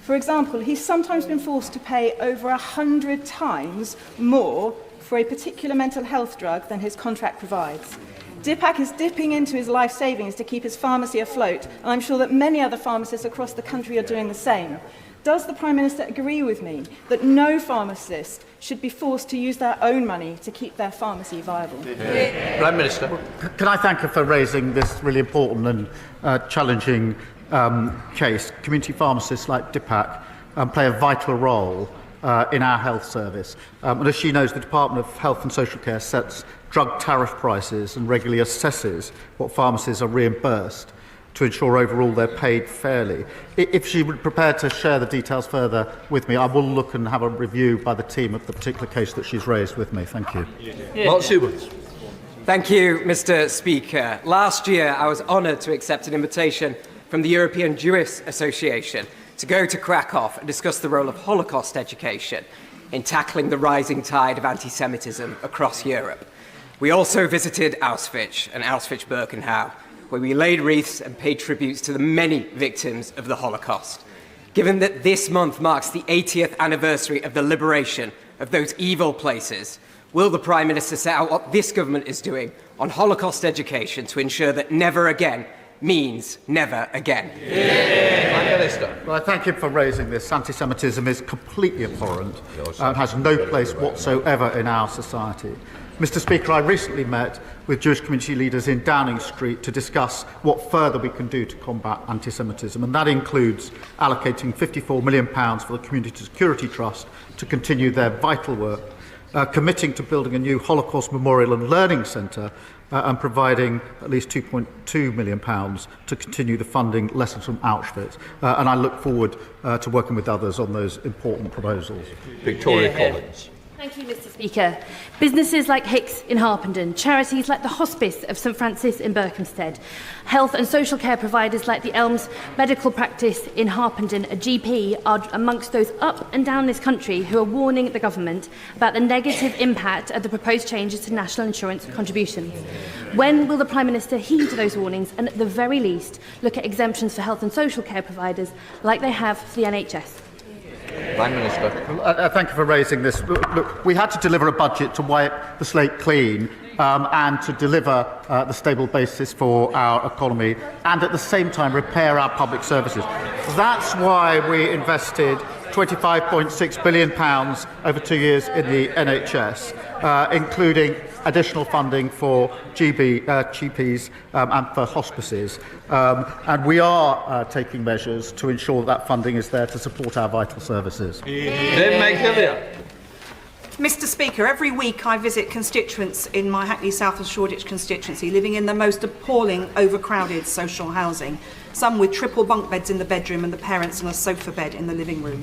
For example, he's sometimes been forced to pay over 100 times more for a particular mental health drug than his contract provides. DIPAC is dipping into his life savings to keep his pharmacy afloat, and I'm sure that many other pharmacists across the country are doing the same. Does the Prime Minister agree with me that no pharmacist should be forced to use their own money to keep their pharmacy viable? Prime Minister. Can I thank her for raising this really important and challenging case? Community pharmacists like DIPAC play a vital role in our health service. And as she knows, the Department of Health and Social Care sets drug tariff prices and regularly assesses what pharmacies are reimbursed to ensure overall they're paid fairly. If she would prepare to share the details further with me, I will look and have a review by the team of the particular case that she's raised with me. Thank you. Mark Siewert. Thank you, Mr. Speaker. Last year, I was honoured to accept an invitation from the European Jewish Association to go to Krakow and discuss the role of Holocaust education in tackling the rising tide of anti-Semitism across Europe. We also visited Auschwitz and Auschwitz-Birkenau, where we laid wreaths and paid tributes to the many victims of the Holocaust. Given that this month marks the 80th anniversary of the liberation of those evil places, will the Prime Minister set out what this government is doing on Holocaust education to ensure that never again means never again? Prime Minister. Well, I thank him for raising this. Anti-Semitism is completely abhorrent and has no place whatsoever in our society. Mr. Speaker, I recently met with Jewish community leaders in Downing Street to discuss what further we can do to combat anti-Semitism, and that includes allocating £54 million for the Community Security Trust to continue their vital work, committing to building a new Holocaust Memorial and Learning Centre, and providing at least £2.2 million to continue the funding lessons from Auschwitz. And I look forward to working with others on those important proposals. Victoria Collins. Thank you, Mr. Speaker. Businesses like Hicks in Harpenden, charities like the Hospice of St Francis in Berkhamsted, health and social care providers like the Elms Medical Practice in Harpenden, a GP, are amongst those up and down this country who are warning the government about the negative impact of the proposed changes to national insurance contributions. When will the Prime Minister heed those warnings and, at the very least, look at exemptions for health and social care providers like they have for the NHS? Prime Minister. Thank you for raising this. Look, we had to deliver a budget to wipe the slate clean and to deliver the stable basis for our economy and at the same time repair our public services. That's why we invested £25.6 billion over 2 years in the NHS, including additional funding for GPs and for hospices. And we are taking measures to ensure that funding is there to support our vital services. Mr. Speaker, every week I visit constituents in my Hackney South and Shoreditch constituency living in the most appalling, overcrowded social housing, some with triple bunk beds in the bedroom and the parents on a sofa bed in the living room.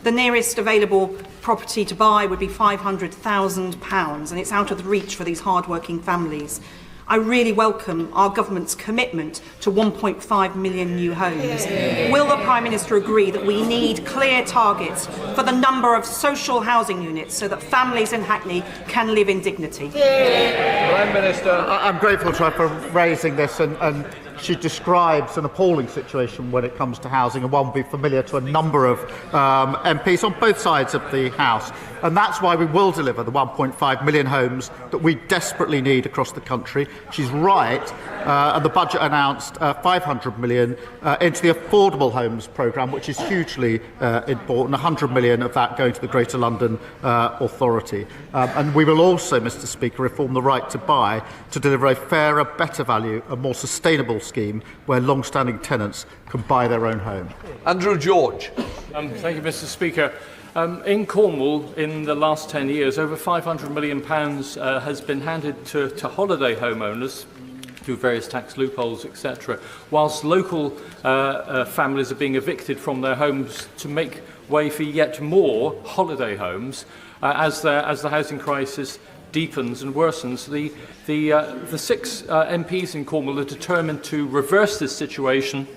The nearest available property to buy would be £500,000, and it's out of the reach for these hard-working families. I really welcome our government's commitment to 1.5 million new homes. Will the Prime Minister agree that we need clear targets for the number of social housing units so that families in Hackney can live in dignity? Prime Minister. I'm grateful to her for raising this, and she describes an appalling situation when it comes to housing, and one will be familiar to a number of MPs on both sides of the House. And that's why we will deliver the 1.5 million homes that we desperately need across the country. She's right, and the budget announced 500 million into the Affordable Homes programme, which is hugely important, 100 million of that going to the Greater London Authority. And we will also, Mr. Speaker, reform the right to buy to deliver a fairer, better value and more sustainable scheme where long-standing tenants can buy their own home. Andrew George. Thank you, Mr. Speaker. In Cornwall, in the last 10 years, over £500 million has been handed to holiday homeowners through various tax loopholes, etc., whilst local families are being evicted from their homes to make way for yet more holiday homes as the housing crisis deepens and worsens. The six MPs in Cornwall are determined to reverse this situation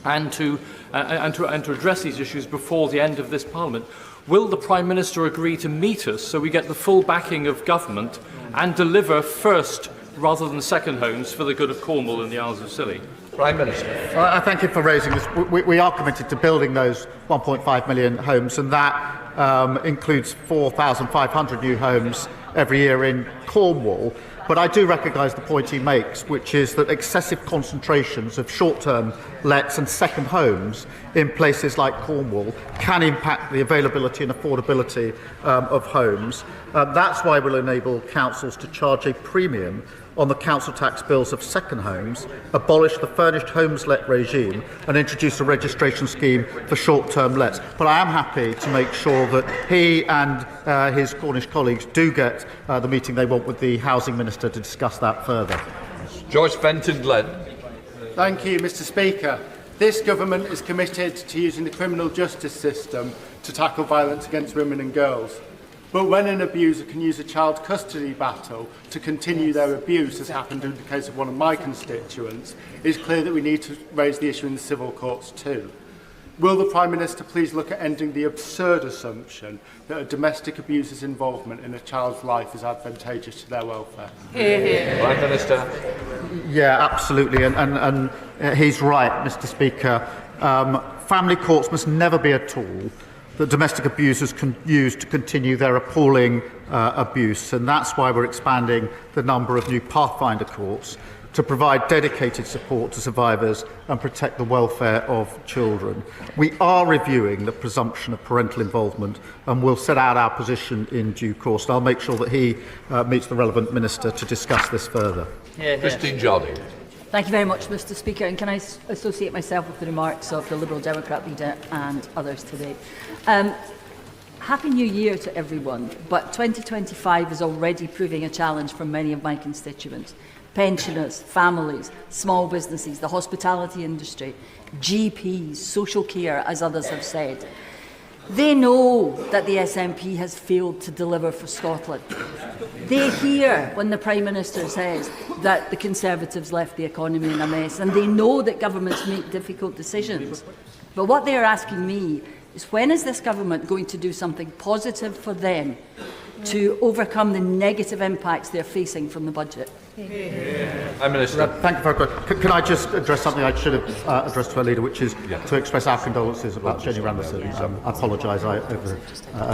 and to address these issues before the end of this Parliament. Will the Prime Minister agree to meet us so we get the full backing of government and deliver first rather than second homes for the good of Cornwall and the Isles of Scilly? Prime Minister. I thank you for raising this. We are committed to building those 1.5 million homes, and that includes 4,500 new homes every year in Cornwall. But I do recognise the point he makes, which is that excessive concentrations of short-term lets and second homes in places like Cornwall can impact the availability and affordability of homes. That's why we'll enable councils to charge a premium on the council tax bills of second homes, abolish the furnished homes let regime and introduce a registration scheme for short-term lets. But I am happy to make sure that he and his Cornish colleagues do get the meeting they want with the Housing Minister to discuss that further. Joyce Fenton-Glenn. Thank you, Mr. Speaker. This government is committed to using the criminal justice system to tackle violence against women and girls. But when an abuser can use a child custody battle to continue their abuse, as happened in the case of one of my constituents, it is clear that we need to raise the issue in the civil courts too. Will the Prime Minister please look at ending the absurd assumption that a domestic abuser's involvement in a child's life is advantageous to their welfare? Prime Minister. Yeah, absolutely, and he's right, Mr. Speaker. Family courts must never be a tool that domestic abusers can use to continue their appalling abuse, and that's why we're expanding the number of new Pathfinder courts to provide dedicated support to survivors and protect the welfare of children. We are reviewing the presumption of parental involvement and we'll set out our position in due course. And I'll make sure that he meets the relevant minister to discuss this further. Christine Jardine. Thank you very much, Mr. Speaker. And can I associate myself with the remarks of the Liberal Democrat leader and others today? Happy New Year to everyone, but 2025 is already proving a challenge for many of my constituents. Pensioners, families, small businesses, the hospitality industry, GPs, social care, as others have said. They know that the SNP has failed to deliver for Scotland. They hear when the Prime Minister says that the Conservatives left the economy in a mess, and they know that governments make difficult decisions. But what they are asking me is, when is this government going to do something positive for them to overcome the negative impacts they're facing from the budget? Prime Minister. Thank you very much. Can I just address something I should have addressed to our leader, which is to express our condolences about Jenny Randerson. I apologise, I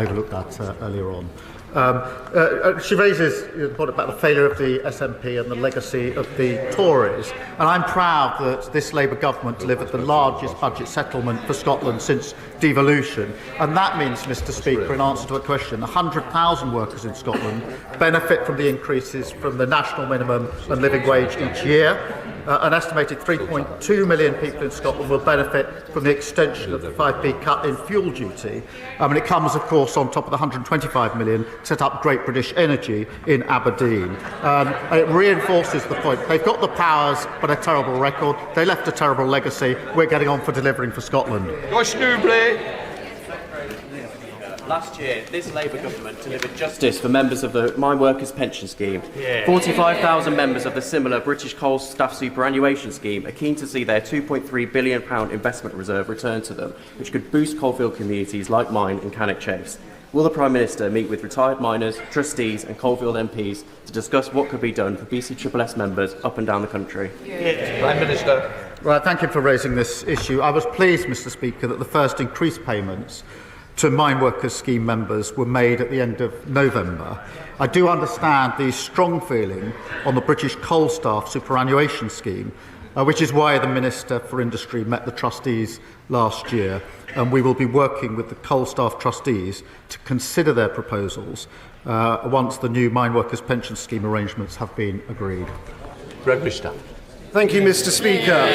overlooked that earlier on. She raises the point about the failure of the SNP and the legacy of the Tories, and I'm proud that this Labour government delivered the largest budget settlement for Scotland since devolution, and that means, Mr. Speaker, in answer to a question, 100,000 workers in Scotland benefit from the increases from the national minimum and living wage each year. An estimated 3.2 million people in Scotland will benefit from the extension of the 5p cut in fuel duty. And it comes, of course, on top of the 125 million set up Great British Energy in Aberdeen. It reinforces the point. They've got the powers, but a terrible record. They left a terrible legacy. We're getting on for delivering for Scotland. Josh Newbley. Last year, this Labour government delivered justice for members of the Mine Workers Pension Scheme. 45,000 members of the similar British Coal Staff Superannuation Scheme are keen to see their £2.3 billion investment reserve returned to them, which could boost coalfield communities like mine in Cannock Chase. Will the Prime Minister meet with retired miners, trustees and coalfield MPs to discuss what could be done for BCSS members up and down the country? Prime Minister. Right, thank you for raising this issue. I was pleased, Mr. Speaker, that the first increased payments to Mine Workers Scheme members were made at the end of November. I do understand the strong feeling on the British Coal Staff Superannuation Scheme, which is why the Minister for Industry met the trustees last year, and we will be working with the coal staff trustees to consider their proposals once the new Mine Workers Pension Scheme arrangements have been agreed. Thank you, Mr. Speaker.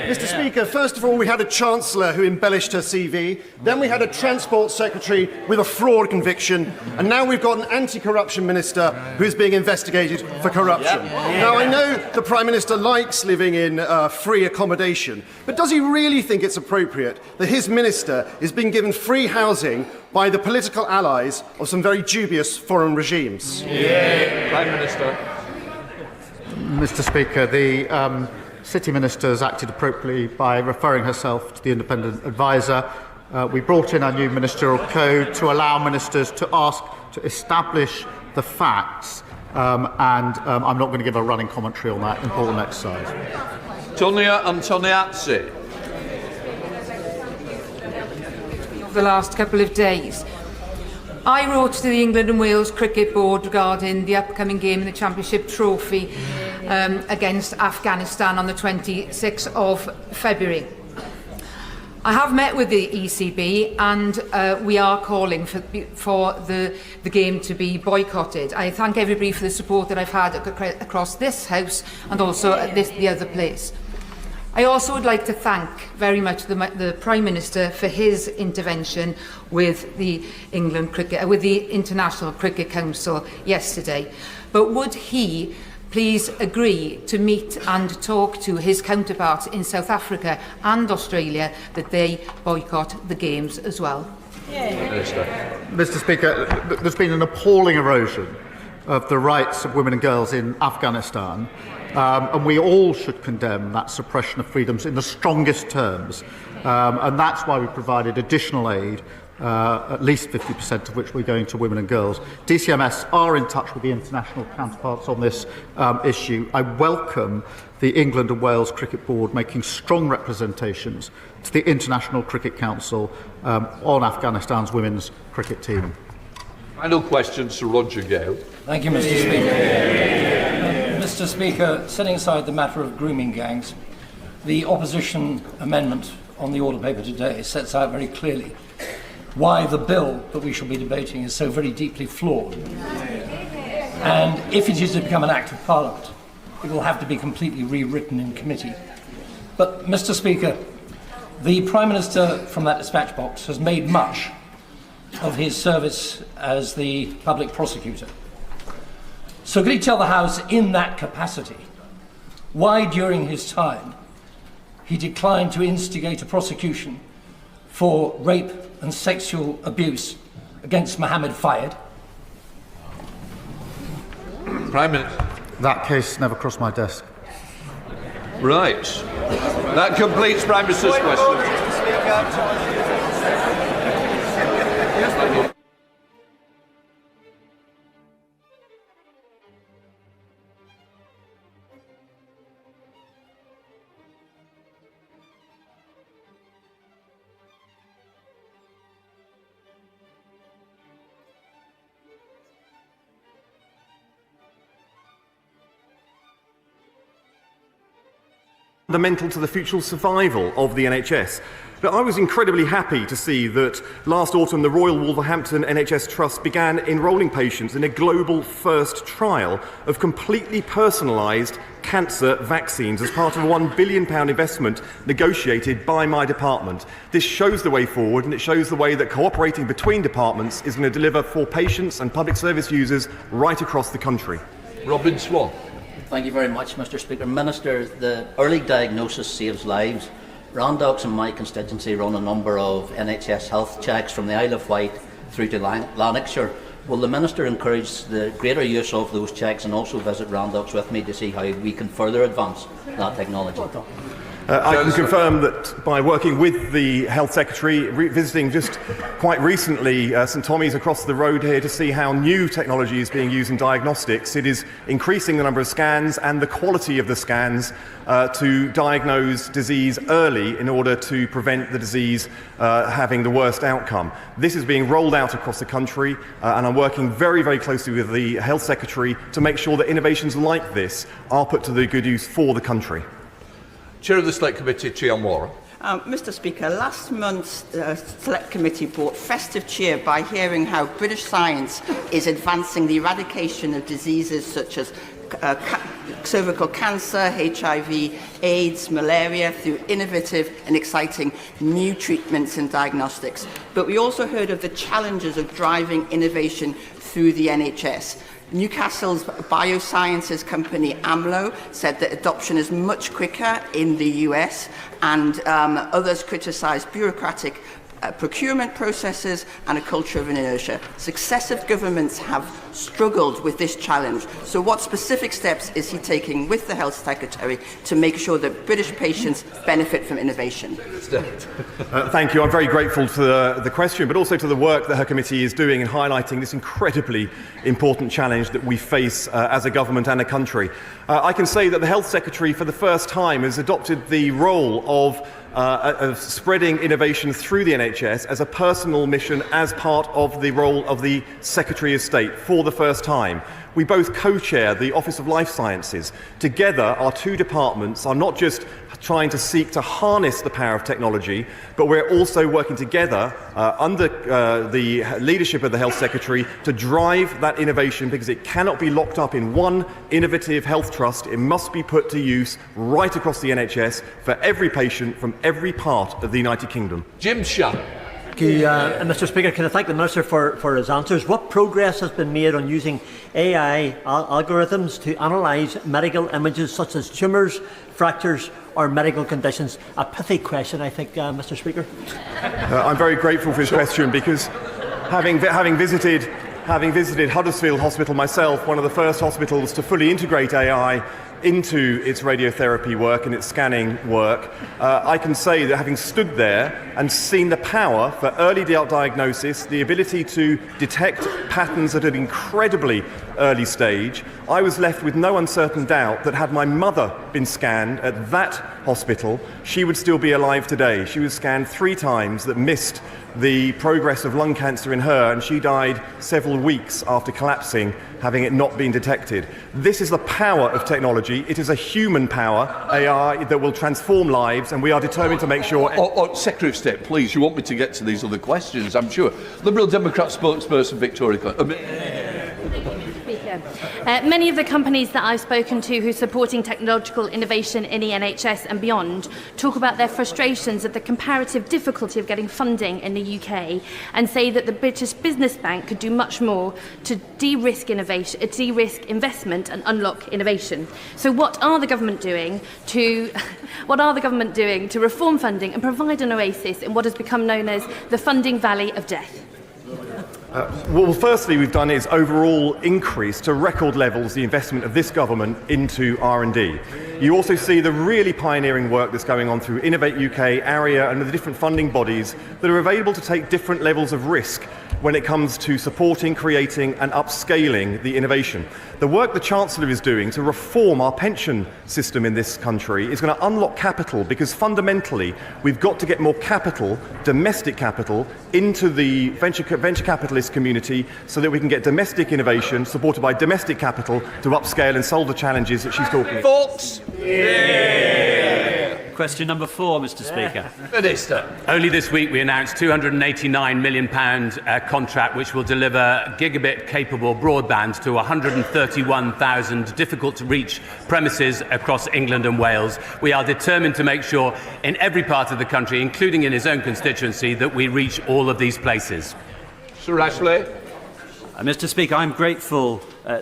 Mr. Speaker, first of all, we had a Chancellor who embellished her CV, then we had a Transport Secretary with a fraud conviction, and now we've got an anti-corruption minister who is being investigated for corruption. Now, I know the Prime Minister likes living in free accommodation, but does he really think it's appropriate that his minister is being given free housing by the political allies of some very dubious foreign regimes? Prime Minister. Mr. Speaker, the City Minister has acted appropriately by referring herself to the independent adviser. We brought in our new ministerial code to allow ministers to ask to establish the facts, and I'm not going to give a running commentary on that important exercise. Tonia Antoniazzi. The last couple of days, I wrote to the England and Wales Cricket Board regarding the upcoming game in the Championship Trophy against Afghanistan on the 26th of February. I have met with the ECB and we are calling for the game to be boycotted. I thank everybody for the support that I've had across this House and also at the other place. I also would like to thank very much the Prime Minister for his intervention with the with the International Cricket Council yesterday. But would he please agree to meet and talk to his counterparts in South Africa and Australia that they boycott the Games as well? Mr. Speaker, there's been an appalling erosion of the rights of women and girls in Afghanistan. And we all should condemn that suppression of freedoms in the strongest terms. And that's why we provided additional aid, at least 50% of which we're going to women and girls. DCMS are in touch with the international counterparts on this issue. I welcome the England and Wales Cricket Board making strong representations to the International Cricket Council on Afghanistan's women's cricket team. Final question to Roger Gale. Thank you, Mr. Speaker. Mr. Speaker, setting aside the matter of grooming gangs, the opposition amendment on the order paper today sets out very clearly why the bill that we shall be debating is so very deeply flawed. And if it is to become an Act of Parliament, it will have to be completely rewritten in committee. But, Mr. Speaker, the Prime Minister from that dispatch box has made much of his service as the public prosecutor. So could he tell the House in that capacity why during his time he declined to instigate a prosecution for rape and sexual abuse against Mohammed Fayed? Prime Minister. That case never crossed my desk. Right. That completes Prime Minister's question. Fundamental to the future survival of the NHS. But I was incredibly happy to see that last autumn the Royal Wolverhampton NHS Trust began enrolling patients in a global first trial of completely personalised cancer vaccines as part of a £1 billion investment negotiated by my department. This shows the way forward, and it shows the way that cooperating between departments is going to deliver for patients and public service users right across the country. Robin Swan. Thank you very much, Mr. Speaker. Minister, the early diagnosis saves lives. Randox in my constituency run a number of NHS health checks from the Isle of Wight through to Lanarkshire. Will the Minister encourage the greater use of those checks and also visit Randox with me to see how we can further advance that technology? I can confirm that by working with the Health Secretary, visiting just quite recently St Tommy's across the road here to see how new technology is being used in diagnostics, it is increasing the number of scans and the quality of the scans to diagnose disease early in order to prevent the disease having the worst outcome. This is being rolled out across the country and I'm working very, very closely with the Health Secretary to make sure that innovations like this are put to the good use for the country. Chair of the Select Committee, Chiamwara. Mr. Speaker, last month's Select Committee brought festive cheer by hearing how British science is advancing the eradication of diseases such as cervical cancer, HIV, AIDS, malaria through innovative and exciting new treatments and diagnostics. But we also heard of the challenges of driving innovation through the NHS. Newcastle's biosciences company AMLO said that adoption is much quicker in the US, and others criticised bureaucratic procurement processes and a culture of inertia. Successive governments have struggled with this challenge. So what specific steps is he taking with the Health Secretary to make sure that British patients benefit from innovation? Thank you. I'm very grateful for the question, but also to the work that her committee is doing in highlighting this incredibly important challenge that we face as a government and a country. I can say that the Health Secretary, for the first time, has adopted the role of spreading innovation through the NHS as a personal mission as part of the role of the Secretary of State for the first time. We both co-chair the Office of Life Sciences. Together, our two departments are not just trying to seek to harness the power of technology, but we're also working together under the leadership of the Health Secretary to drive that innovation, because it cannot be locked up in one innovative health trust. It must be put to use right across the NHS for every patient from every part of the United Kingdom. Jim Shannon. Mr. Speaker, can I thank the Minister for his answers? What progress has been made on using AI algorithms to analyse medical images such as tumours, fractures or medical conditions? A pithy question, I think, Mr. Speaker. I'm very grateful for his question, because having visited Huddersfield Hospital myself, one of the first hospitals to fully integrate AI into its radiotherapy work and its scanning work, I can say that having stood there and seen the power for early diagnosis, the ability to detect patterns at an incredibly early stage, I was left with no uncertain doubt that had my mother been scanned at that hospital, she would still be alive today. She was scanned 3 times, that missed the progress of lung cancer in her, and she died several weeks after collapsing, having it not been detected. This is the power of technology. It is a human power, AI, that will transform lives, and we are determined to make sure... Secretary of State, please, you want me to get to these other questions, I'm sure. Liberal Democrat spokesperson Victoria... Many of the companies that I've spoken to who are supporting technological innovation in the NHS and beyond talk about their frustrations at the comparative difficulty of getting funding in the UK, and say that the British Business Bank could do much more to de-risk investment and unlock innovation. So what are the government doing to reform funding and provide an oasis in what has become known as the funding valley of death? Well, firstly, we've done is overall increase to record levels the investment of this government into R&D. You also see the really pioneering work that's going on through Innovate UK, ARIA and the different funding bodies that are available to take different levels of risk when it comes to supporting, creating and upscaling the innovation. The work the Chancellor is doing to reform our pension system in this country is going to unlock capital, because fundamentally we've got to get more capital, domestic capital, into the venture capitalist community so that we can get domestic innovation supported by domestic capital to upscale and solve the challenges that she's talking about. Thoughts? Question number 4, Mr. Speaker. Minister. Only this week we announced £289 million contract which will deliver gigabit-capable broadband to 131,000 difficult-to-reach premises across England and Wales. We are determined to make sure in every part of the country, including in his own constituency, that we reach all of these places. Sir Ashley. Mr. Speaker, I'm grateful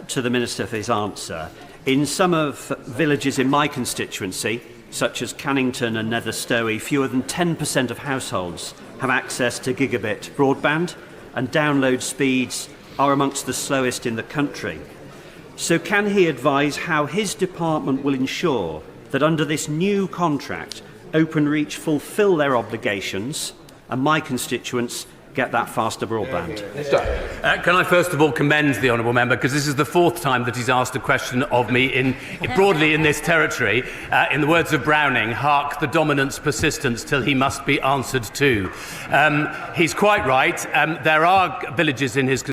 to the Minister for his answer. In some of villages in my constituency, such as Cannington and Nether Stowey, fewer than 10% of households have access to gigabit broadband, and download speeds are amongst the slowest in the country. So can he advise how his department will ensure that under this new contract, Openreach fulfil their obligations and my constituents get that faster broadband? Can I first of all commend the honourable member, because this is the 4th time that he's asked a question of me broadly in this territory. In the words of Browning, hark the dominant's persistence till he must be answered to. He's quite right. There are villages in his